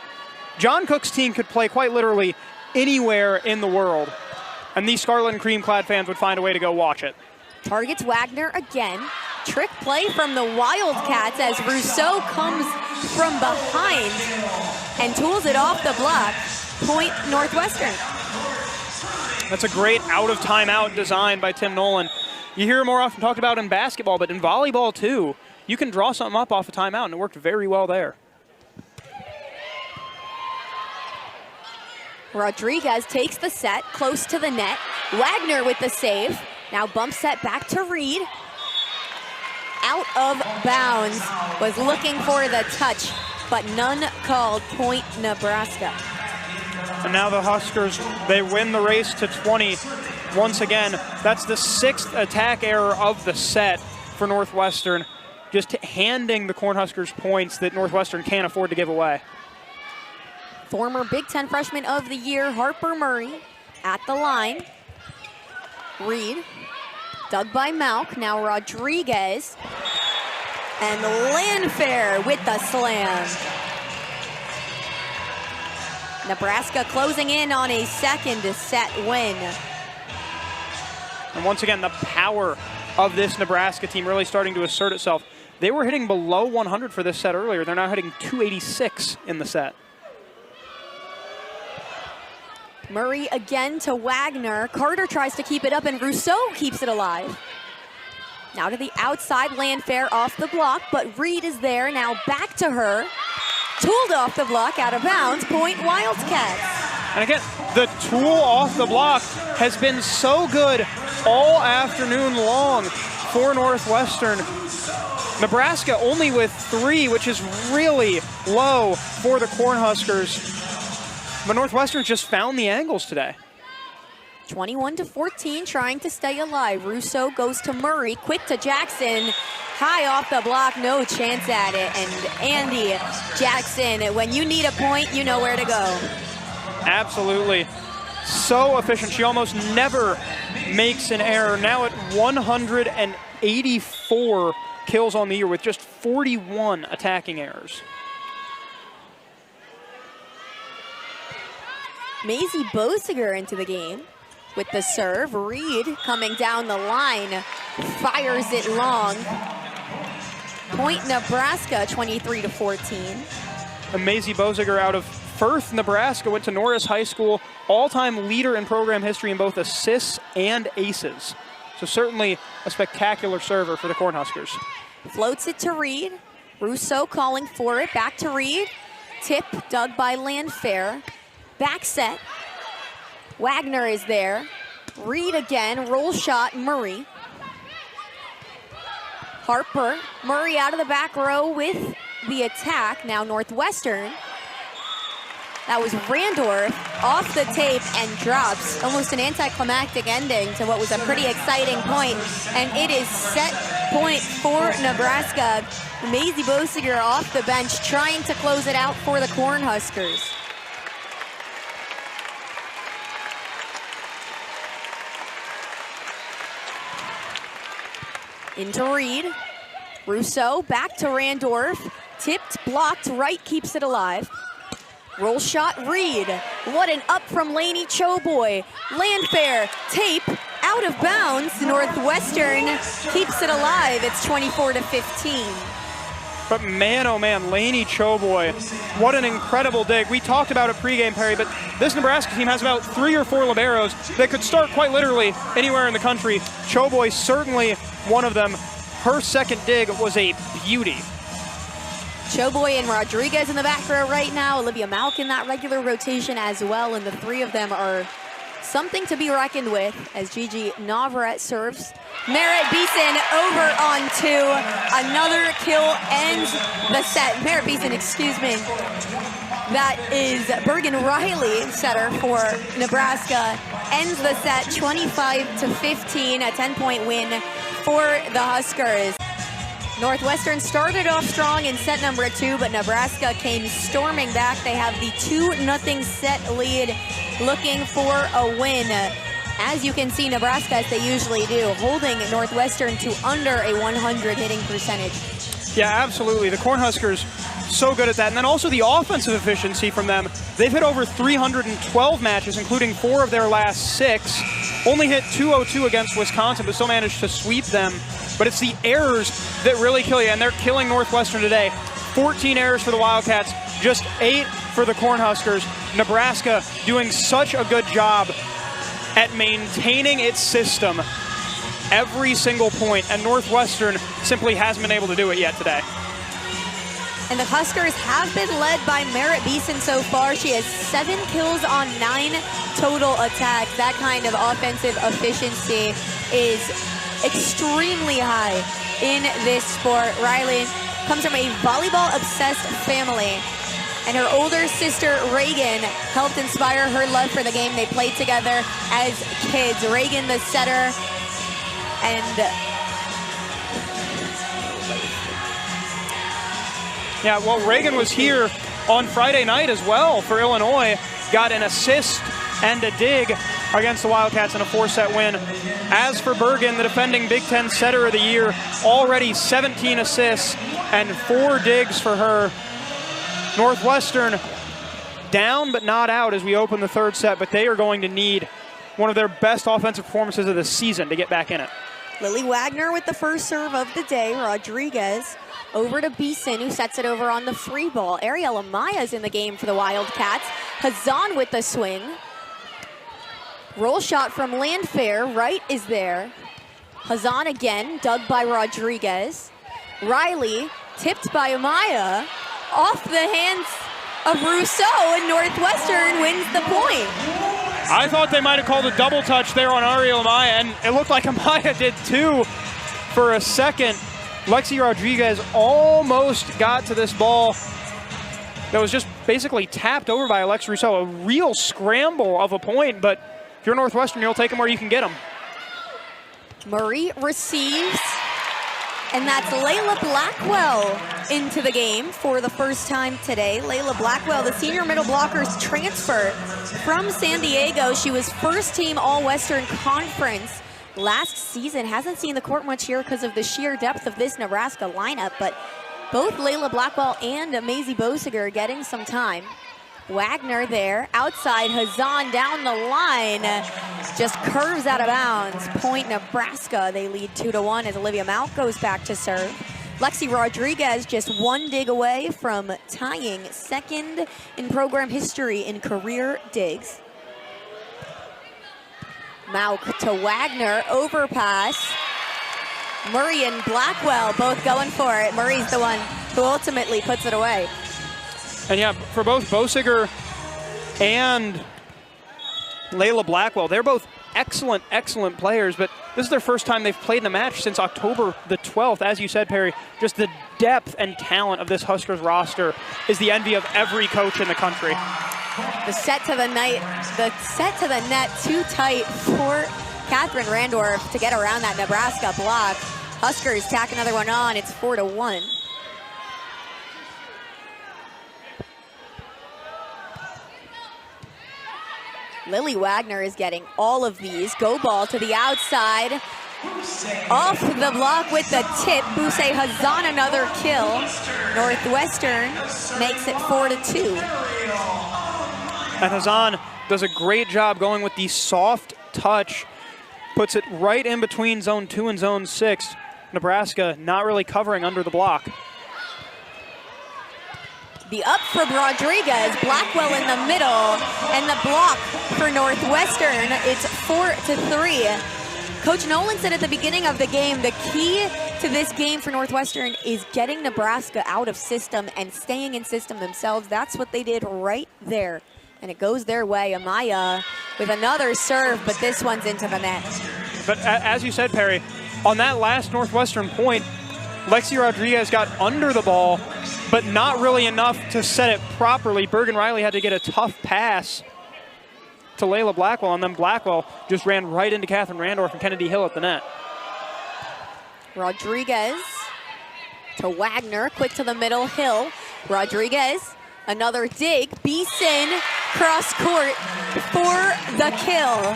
John Cook's team could play quite literally anywhere in the world, and these scarlet and cream-clad fans would find a way to go watch it. Targets Wagner again. Trick play from the Wildcats as Rousseau comes from behind and tools it off the block. Point Northwestern. That's a great out-of-timeout design by Tim Nolan. You hear it more often talked about in basketball, but in volleyball too. You can draw something up off a timeout, and it worked very well there. Rodriguez takes the set close to the net. Wagner with the save. Now bump set back to Reed. Out of bounds. Was looking for the touch, but none called. Point Nebraska. And now the Huskers, they win the race to 20. Once again, that's the 6th attack error of the set for Northwestern. Just handing the Cornhuskers points that Northwestern can't afford to give away. Former Big Ten Freshman of the Year, Harper Murray, at the line. Reed, dug by Malk, now Rodriguez. And Landfair with the slam. Nebraska closing in on a second set win. And once again, the power of this Nebraska team really starting to assert itself. They were hitting below 100 for this set earlier. They're now hitting 286 in the set. Murray again to Wagner. Carter tries to keep it up, and Rousseau keeps it alive. Now to the outside, Landfair off the block, but Reed is there. Now back to her. Tooled off the block, out of bounds. Point Wildcats. And again, the tool off the block has been so good all afternoon long for Northwestern. Nebraska only with 3, which is really low for the Cornhuskers. But Northwestern just found the angles today. 21-14, trying to stay alive. Rousseau goes to Murray, quick to Jackson. High off the block, no chance at it. And Andy Jackson, when you need a point, you know where to go. Absolutely. So efficient. She almost never makes an error. Now at 184 kills on the year with just 41 attacking errors. Maisie Bosiger into the game with the serve. Reed coming down the line, fires it long. Point Nebraska, 23-14. And Maisie Bosiger out of Firth, Nebraska, went to Norris High School, all-time leader in program history in both assists and aces. So certainly a spectacular server for the Cornhuskers. Floats it to Reed. Rousseau calling for it, back to Reed. Tip dug by Landfair. Back set. Wagner is there. Reed again, roll shot, Murray. Harper, Murray out of the back row with the attack. Now Northwestern. That was Randorf off the tape and drops. Almost an anticlimactic ending to what was a pretty exciting point. And it is set point for Nebraska. Maisie Bosiger off the bench trying to close it out for the Cornhuskers. Into Reed. Rousseau back to Randorf. Tipped, blocked, right keeps it alive. Roll shot, Reed. What an up from Lainey Choboy. Landfair, tape, out of bounds. Northwestern keeps it alive. It's 24-15. But man, oh man, Lainey Choboy, what an incredible dig. We talked about it pregame, Perry, but this Nebraska team has about 3 or 4 liberos that could start quite literally anywhere in the country. Choboy certainly one of them. Her second dig was a beauty. Choboy and Rodriguez in the back row right now. Olivia Malk in that regular rotation as well, and the 3 of them are something to be reckoned with as Gigi Navarrete serves. Merritt Beeson over on 2. Another kill ends the set. Merritt Beeson, excuse me. That is Bergen Riley, setter for Nebraska. Ends the set 25-15, a 10-point win for the Huskers. Northwestern started off strong in set number 2, but Nebraska came storming back. They have the 2-0 set lead, looking for a win. As you can see, Nebraska, as they usually do, holding Northwestern to under a 100 hitting percentage. Yeah, absolutely. The Cornhuskers, so good at that. And then also the offensive efficiency from them. They've hit over 312 matches, including 4 of their last 6. Only hit 202 against Wisconsin, but still managed to sweep them. But it's the errors that really kill you, and they're killing Northwestern today. 14 errors for the Wildcats, just 8 for the Cornhuskers. Nebraska doing such a good job at maintaining its system every single point, and Northwestern simply hasn't been able to do it yet today. And the Huskers have been led by Merritt Beeson so far. She has 7 kills on 9 total attacks. That kind of offensive efficiency is extremely high in this sport. Riley comes from a volleyball-obsessed family, and her older sister, Reagan, helped inspire her love for the game. They played together as kids. Reagan, the setter, and yeah, well, Reagan was here on Friday night as well for Illinois. Got an assist and a dig against the Wildcats in a 4-set win. As for Bergen, the defending Big Ten setter of the year, already 17 assists and 4 digs for her. Northwestern down but not out as we open the 3rd set, but they are going to need one of their best offensive performances of the season to get back in it. Lily Wagner with the first serve of the day. Rodriguez over to Beeson, who sets it over on the free ball. Ariel Amaya's in the game for the Wildcats. Hazan with the swing. Roll shot from Landfair. Wright is there. Hazan again, dug by Rodriguez. Riley, tipped by Amaya. Off the hands of Rousseau, and Northwestern wins the point. I thought they might have called a double touch there on Ariel Amaya, and it looked like Amaya did too for a second. Lexi Rodriguez almost got to this ball that was just basically tapped over by Alexa Rousseau. A real scramble of a point, but if you're Northwestern, you'll take them where you can get them. Murray receives, and that's Layla Blackwell into the game for the first time today. Layla Blackwell, the senior middle blockers transfer from San Diego. She was first team All-Western Conference last season. Hasn't seen the court much here because of the sheer depth of this Nebraska lineup, but both Layla Blackwell and Maisie Bosiger getting some time. Wagner there, outside, Hazan down the line, just curves out of bounds. Point Nebraska, they lead 2-1 as Olivia Malk goes back to serve. Lexi Rodriguez just 1 dig away from tying second in program history in career digs. Malk to Wagner, overpass. Murray and Blackwell both going for it. Murray's the one who ultimately puts it away. And yeah, for both Bosiger and Layla Blackwell, they're both excellent, excellent players, but this is their first time they've played in a match since October the 12th. As you said, Perry, just the depth and talent of this Huskers roster is the envy of every coach in the country. The set to the net too tight for Catherine Randorf to get around that Nebraska block. Huskers tack another one on. It's 4-1. Lily Wagner is getting all of these. Go ball to the outside. Off the block with the tip. Bousset Hazan another kill. Northwestern makes it 4-2. And Hazan does a great job going with the soft touch. Puts it right in between zone 2 and zone 6. Nebraska not really covering under the block. The up for Rodriguez, Blackwell in the middle, and the block for Northwestern. It's 4-3. Coach Nolan said at the beginning of the game, the key to this game for Northwestern is getting Nebraska out of system and staying in system themselves. That's what they did right there. And it goes their way. Amaya with another serve, but this one's into the net. But as you said, Perry, on that last Northwestern point, Lexi Rodriguez got under the ball, but not really enough to set it properly. Bergen Riley had to get a tough pass to Layla Blackwell, and then Blackwell just ran right into Catherine Randorf and Kennedy Hill at the net. Rodriguez to Wagner, quick to the middle, Hill. Rodriguez, another dig. Beeson cross court for the kill.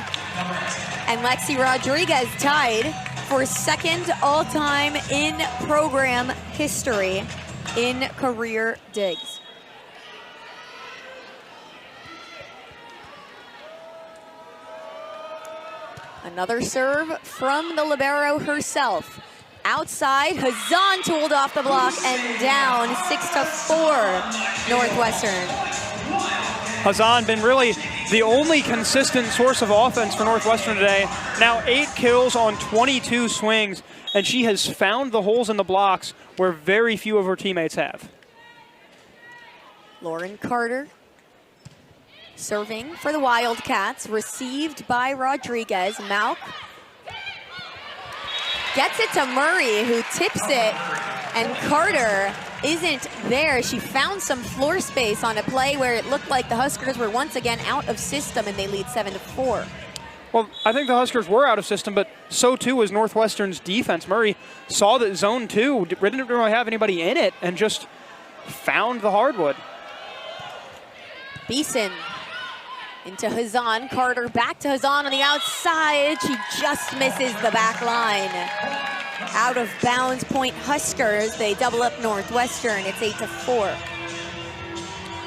And Lexi Rodriguez tied for second all-time in program history in career digs. Another serve from the libero herself. Outside, Hazan tooled off the block and down 6-4 Northwestern. Hazan been really the only consistent source of offense for Northwestern today. Now 8 kills on 22 swings, and she has found the holes in the blocks where very few of her teammates have. Lauren Carter serving for the Wildcats, received by Rodriguez. Malk gets it to Murray, who tips it, and Carter isn't there. She found some floor space on a play where it looked like the Huskers were once again out of system, and they lead 7-4. Well, I think the Huskers were out of system, but so too was Northwestern's defense. Murray saw that zone 2 didn't really have anybody in it and just found the hardwood. Beeson into Hazan. Carter back to Hazan on the outside. She just misses the back line. Out of bounds, point Huskers. They double up Northwestern. It's 8-4.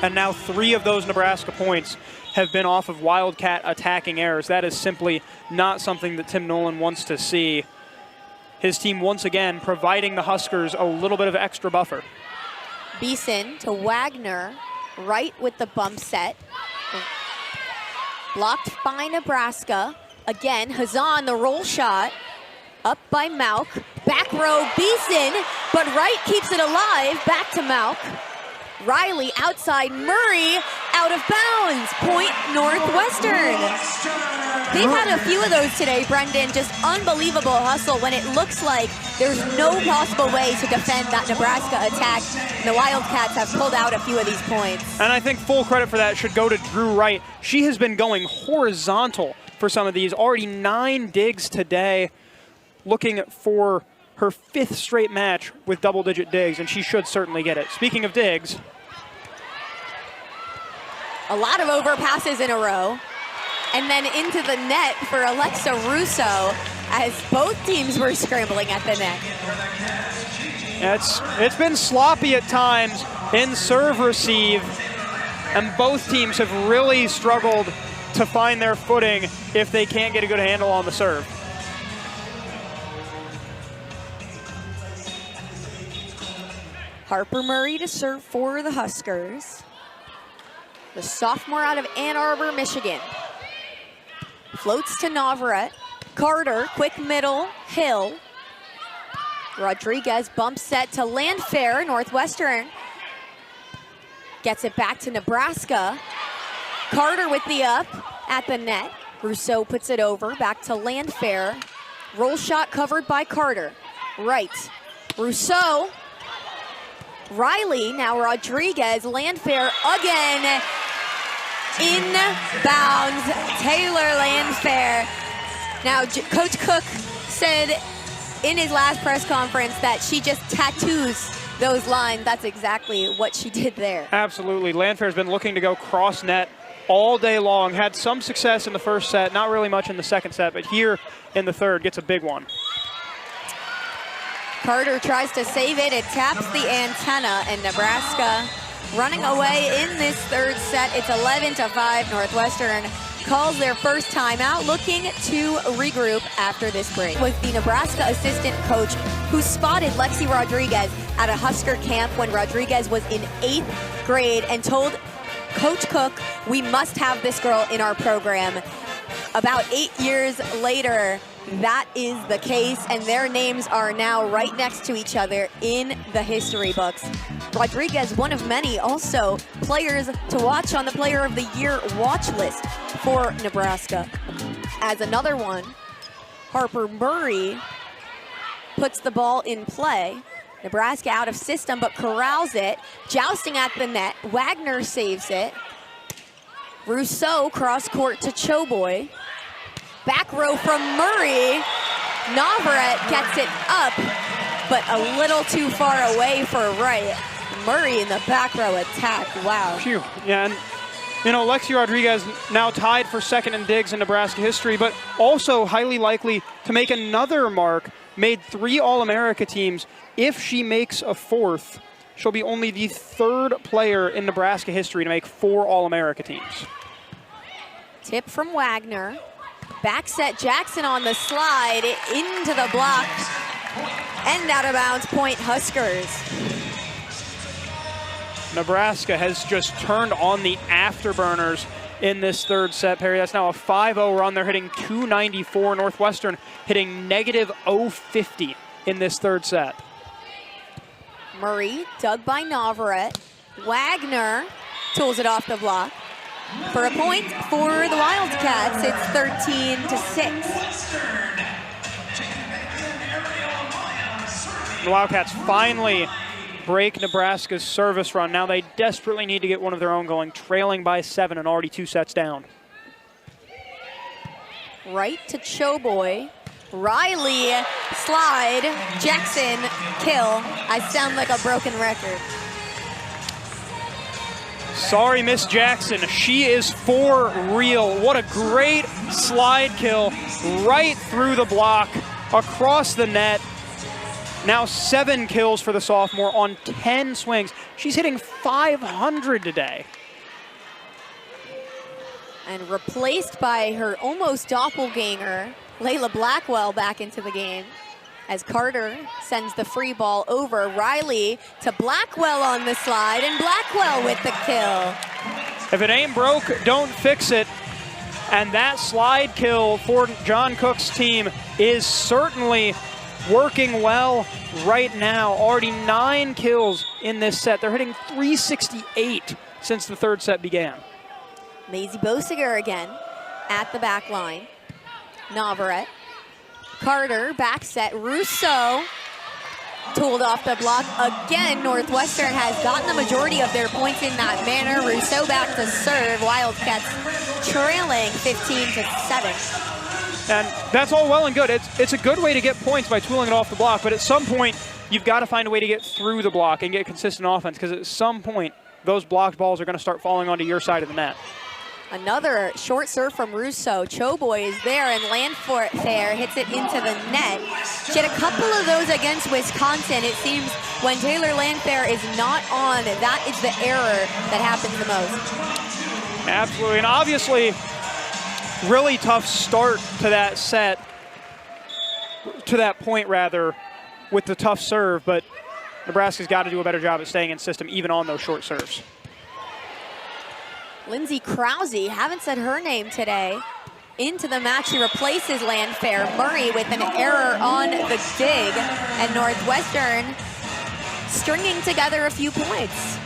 And now 3 of those Nebraska points have been off of Wildcat attacking errors. That is simply not something that Tim Nolan wants to see. His team once again providing the Huskers a little bit of extra buffer. Beeson to Wagner, right with the bump set. Blocked by Nebraska. Again, Hazan, the roll shot. Up by Malk. Back row, Beeson, but Wright keeps it alive. Back to Malk. Riley outside, Murray out of bounds. Point Northwestern. They've had a few of those today, Brendan. Just unbelievable hustle when it looks like there's no possible way to defend that Nebraska attack. The Wildcats have pulled out a few of these points. And I think full credit for that should go to Drew Wright. She has been going horizontal for some of these. Already 9 digs today, looking for her 5th straight match with double-digit digs, and she should certainly get it. Speaking of digs, a lot of overpasses in a row. And then into the net for Alexa Russo as both teams were scrambling at the net. It's been sloppy at times in serve receive, and both teams have really struggled to find their footing if they can't get a good handle on the serve. Harper Murray to serve for the Huskers. The sophomore out of Ann Arbor, Michigan. Floats to Navarrete. Carter, quick middle, Hill. Rodriguez bump set to Landfair, Northwestern. Gets it back to Nebraska. Carter with the up at the net. Rousseau puts it over, back to Landfair. Roll shot covered by Carter. Right. Rousseau. Riley, now Rodriguez, Landfair again. Inbounds, Taylor Landfair. Now, Coach Cook said in his last press conference that she just tattoos those lines. That's exactly what she did there. Absolutely. Landfair's been looking to go cross net all day long. Had some success in the first set, not really much in the second set, but here in the third gets a big one. Carter tries to save it. It taps the antenna, and Nebraska running away in this third set. It's 11-5. Northwestern calls their first timeout, looking to regroup after this break. Was the Nebraska assistant coach who spotted Lexi Rodriguez at a Husker camp when Rodriguez was in 8th grade and told Coach Cook, we must have this girl in our program. About 8 years later, that is the case, and their names are now right next to each other in the history books. Rodriguez, one of many, also players to watch on the Player of the Year watch list for Nebraska. As another one, Harper Murray puts the ball in play. Nebraska out of system, but corrals it. Jousting at the net. Wagner saves it. Rousseau cross court to Choboy. Back row from Murray. Navarrete gets it up, but a little too far away for Wright. Murray in the back row attack. Wow. Phew. Yeah, and You know, Lexi Rodriguez now tied for second in digs in Nebraska history, but also highly likely to make another mark, made 3 All-America teams. If she makes a 4th, she'll be only the 3rd player in Nebraska history to make 4 All-America teams. Tip from Wagner. Back set Jackson on the slide, into the block, and out of bounds, point Huskers. Nebraska has just turned on the afterburners in this 3rd set, Perry. That's now a 5-0 run. They're hitting .294. Northwestern hitting negative .050 in this 3rd set. Murray, dug by Navarrete. Wagner tools it off the block. For a point for the Wildcats, it's 13-6. The Wildcats finally break Nebraska's service run. Now they desperately need to get one of their own going, trailing by 7 and already 2 sets down. Right to Choboy. Riley, slide, Jackson, kill. I sound like a broken record. Sorry, Miss Jackson. She is for real. What a great slide kill right through the block, across the net. Now 7 kills for the sophomore on 10 swings. She's hitting .500 today. And replaced by her almost doppelganger, Layla Blackwell, back into the game as Carter sends the free ball over. Riley to Blackwell on the slide, and Blackwell with the kill. If it ain't broke, don't fix it. And that slide kill for John Cook's team is certainly working well right now. Already 9 kills in this set. They're hitting .368 since the 3rd set began. Maisie Bosiger again at the back line. Navarrete. Carter, back set. Russo tooled off the block. Again, Northwestern has gotten the majority of their points in that manner. Russo back to serve. Wildcats trailing 15-7. And that's all well and good. It's a good way to get points by tooling it off the block, but at some point, you've got to find a way to get through the block and get consistent offense, because at some point, those blocked balls are going to start falling onto your side of the net. Another short serve from Russo. Choboy is there, and Landfair hits it into the net. She had a couple of those against Wisconsin. It seems when Taylor Landfair is not on, that is the error that happens the most. Absolutely, and obviously, really tough start to that set, to that point rather, with the tough serve, but Nebraska's got to do a better job at staying in system even on those short serves. Lindsay Krause, haven't said her name today. Into the match, she replaces Landfair. Murray with an error on the dig, and Northwestern stringing together a few points.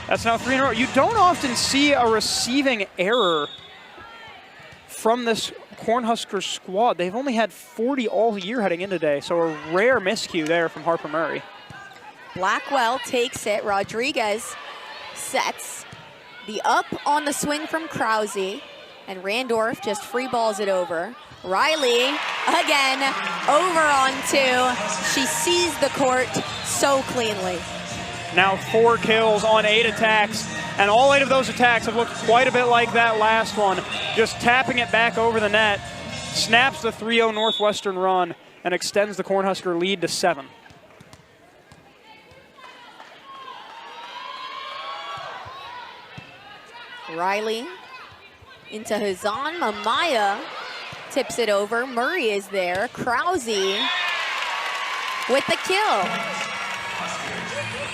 That's now 3 in a row. You don't often see a receiving error from this Cornhusker squad. They've only had 40 all year heading in today, so a rare miscue there from Harper Murray. Blackwell takes it. Rodriguez sets. The up on the swing from Krause, and Randorf just free balls it over. Riley, again, over on 2. She sees the court so cleanly. Now 4 kills on 8 attacks, and all 8 of those attacks have looked quite a bit like that last one. Just tapping it back over the net, snaps the 3-0 Northwestern run, and extends the Cornhusker lead to 7. Riley into Hazan. Mamaya tips it over. Murray is there. Krause with the kill.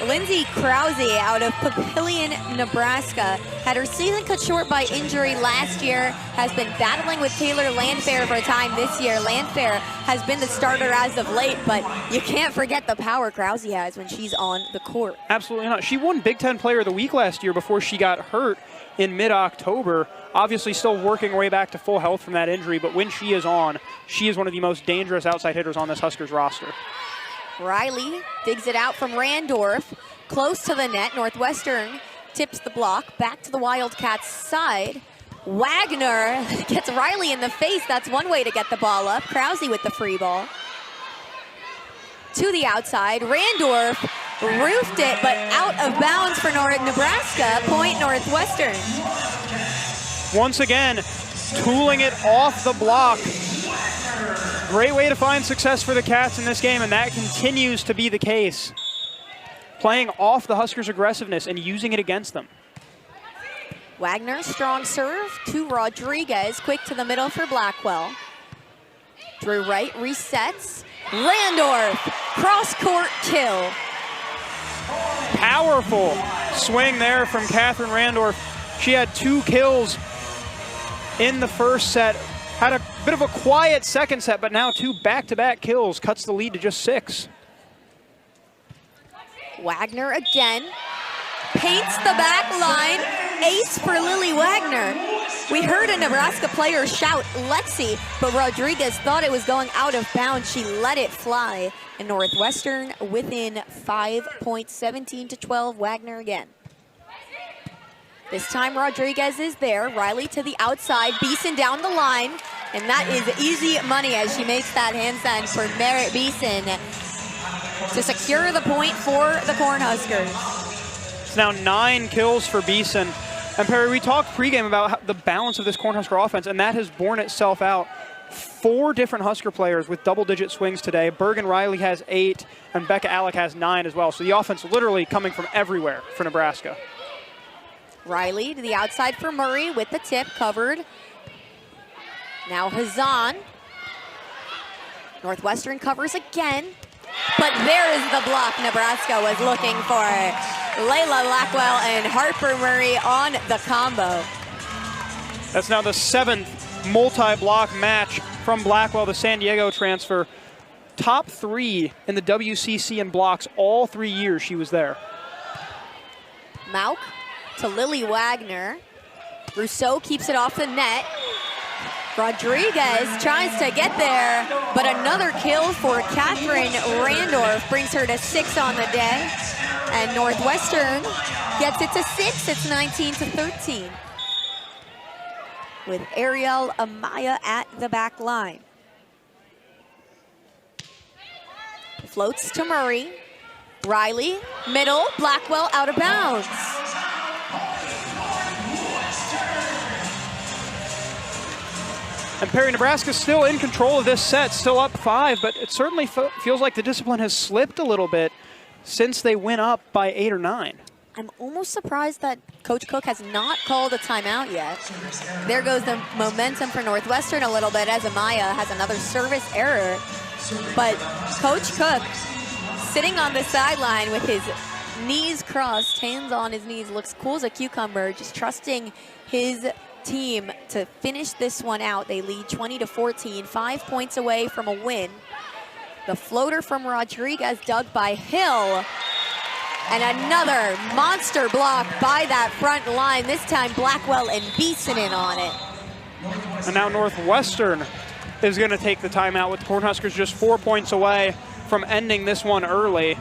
Lindsay Krause out of Papillion, Nebraska, had her season cut short by injury last year, has been battling with Taylor Landfair for a time this year. Landfair has been the starter as of late, but you can't forget the power Krause has when she's on the court. Absolutely not. She won Big Ten Player of the Week last year before she got hurt in mid-October. Obviously still working her way back to full health from that injury, but when she is on, she is one of the most dangerous outside hitters on this Huskers roster. Riley digs it out from Randorf, close to the net. Northwestern tips the block, back to the Wildcats' side. Wagner gets Riley in the face. That's one way to get the ball up. Krause with the free ball. To the outside, Randorf roofed it, but out of bounds for Nebraska. Point Northwestern. once again, tooling it off the block. Great way to find success for the Cats in this game, and that continues to be the case. Playing off the Huskers' aggressiveness and using it against them. Wagner, strong serve to Rodriguez. Quick to the middle for Blackwell. Drew Wright resets. Randorf, cross-court kill. Powerful swing there from Catherine Randorf. She had 2 kills in the first set. Had a bit of a quiet second set, but now 2 back-to-back kills. Cuts the lead to just 6. Wagner again. Paints the back line. Ace for Lily Wagner. We heard a Nebraska player shout, "Lexi," but Rodriguez thought it was going out of bounds. She let it fly. And Northwestern within 5 points, 17-12. Wagner again. This time Rodriguez is there. Riley to the outside. Beeson down the line. And that is easy money as she makes that handstand for Merritt Beeson to secure the point for the Cornhuskers. It's now 9 kills for Beeson. And Perry, we talked pregame about the balance of this Cornhusker offense, and that has borne itself out. 4 different Husker players with double-digit swings today. Bergen Riley has 8, and Becca Alec has 9 as well. So the offense literally coming from everywhere for Nebraska. Riley to the outside for Murray with the tip covered. Now Hazan. Northwestern covers again. But there is the block Nebraska was looking for. Layla Blackwell and Harper Murray on the combo. That's now the 7th multi-block match from Blackwell, the San Diego transfer. Top 3 in the WCC in blocks all 3 years she was there. Mauk to Lily Wagner. Rousseau keeps it off the net. Rodriguez tries to get there, but another kill for Catherine Randorf brings her to 6 on the day. And Northwestern gets it to 6. It's 19-13. With Ariel Amaya at the back line. Floats to Murray. Riley, middle, Blackwell out of bounds. And Perry, Nebraska's still in control of this set, still up 5, but it certainly feels like the discipline has slipped a little bit since they went up by 8 or 9. I'm almost surprised that Coach Cook has not called a timeout yet. There goes the momentum for Northwestern a little bit as Amaya has another service error. But Coach Cook, sitting on the sideline with his knees crossed, hands on his knees, looks cool as a cucumber, just trusting his team to finish this one out. They lead 20-14, 5 points away from a win. The floater from Rodriguez dug by Hill. And another monster block by that front line. This time Blackwell and Beeson in on it. And now Northwestern is going to take the timeout with the Cornhuskers just 4 points away from ending this one early.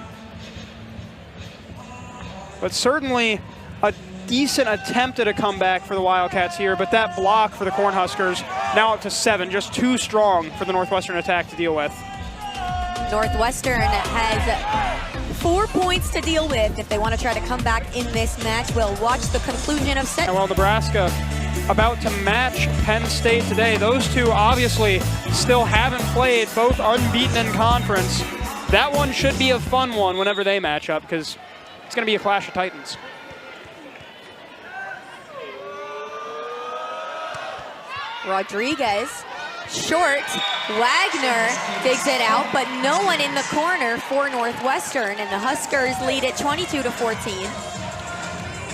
But certainly a decent attempt at a comeback for the Wildcats here, but that block for the Cornhuskers now up to 7, just too strong for the Northwestern attack to deal with. Northwestern has 4 points to deal with if they want to try to come back in this match. We'll watch the conclusion of set. And while Nebraska about to match Penn State today, those two obviously still haven't played, both unbeaten in conference. That one should be a fun one whenever they match up because it's going to be a clash of titans. Rodriguez, short, Wagner digs it out, but no one in the corner for Northwestern, and the Huskers lead it 22-14.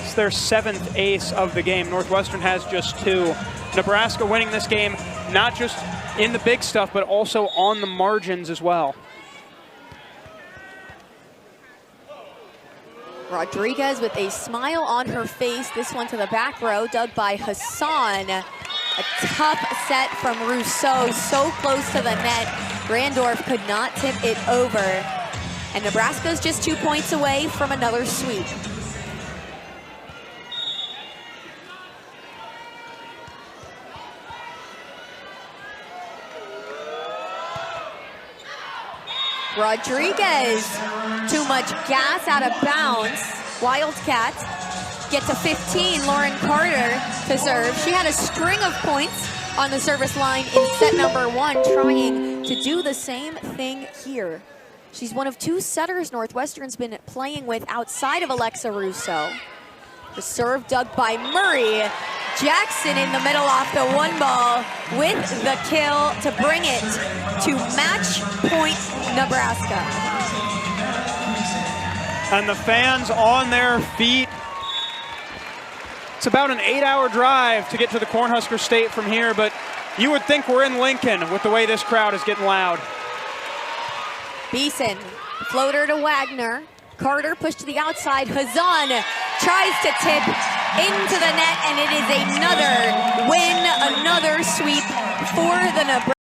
It's their 7th ace of the game. Northwestern has just 2. Nebraska winning this game, not just in the big stuff, but also on the margins as well. Rodriguez with a smile on her face. This one to the back row, dug by Hassan. A tough set from Rousseau, so close to the net. Randorf could not tip it over. And Nebraska's just 2 points away from another sweep. Rodriguez, too much gas out of bounds. Wildcat get to 15. Lauren Carter to serve. She had a string of points on the service line in set number 1, trying to do the same thing here. She's one of 2 setters Northwestern's been playing with outside of Alexa Russo. The serve dug by Murray. Jackson in the middle off the 1 ball with the kill to bring it to match point Nebraska. And the fans on their feet. It's about an 8-hour drive to get to the Cornhusker State from here, but you would think we're in Lincoln with the way this crowd is getting loud. Beeson, floater to Wagner. Carter pushed to the outside. Hazan tries to tip into the net, and it is another win, another sweep for the Nebraska.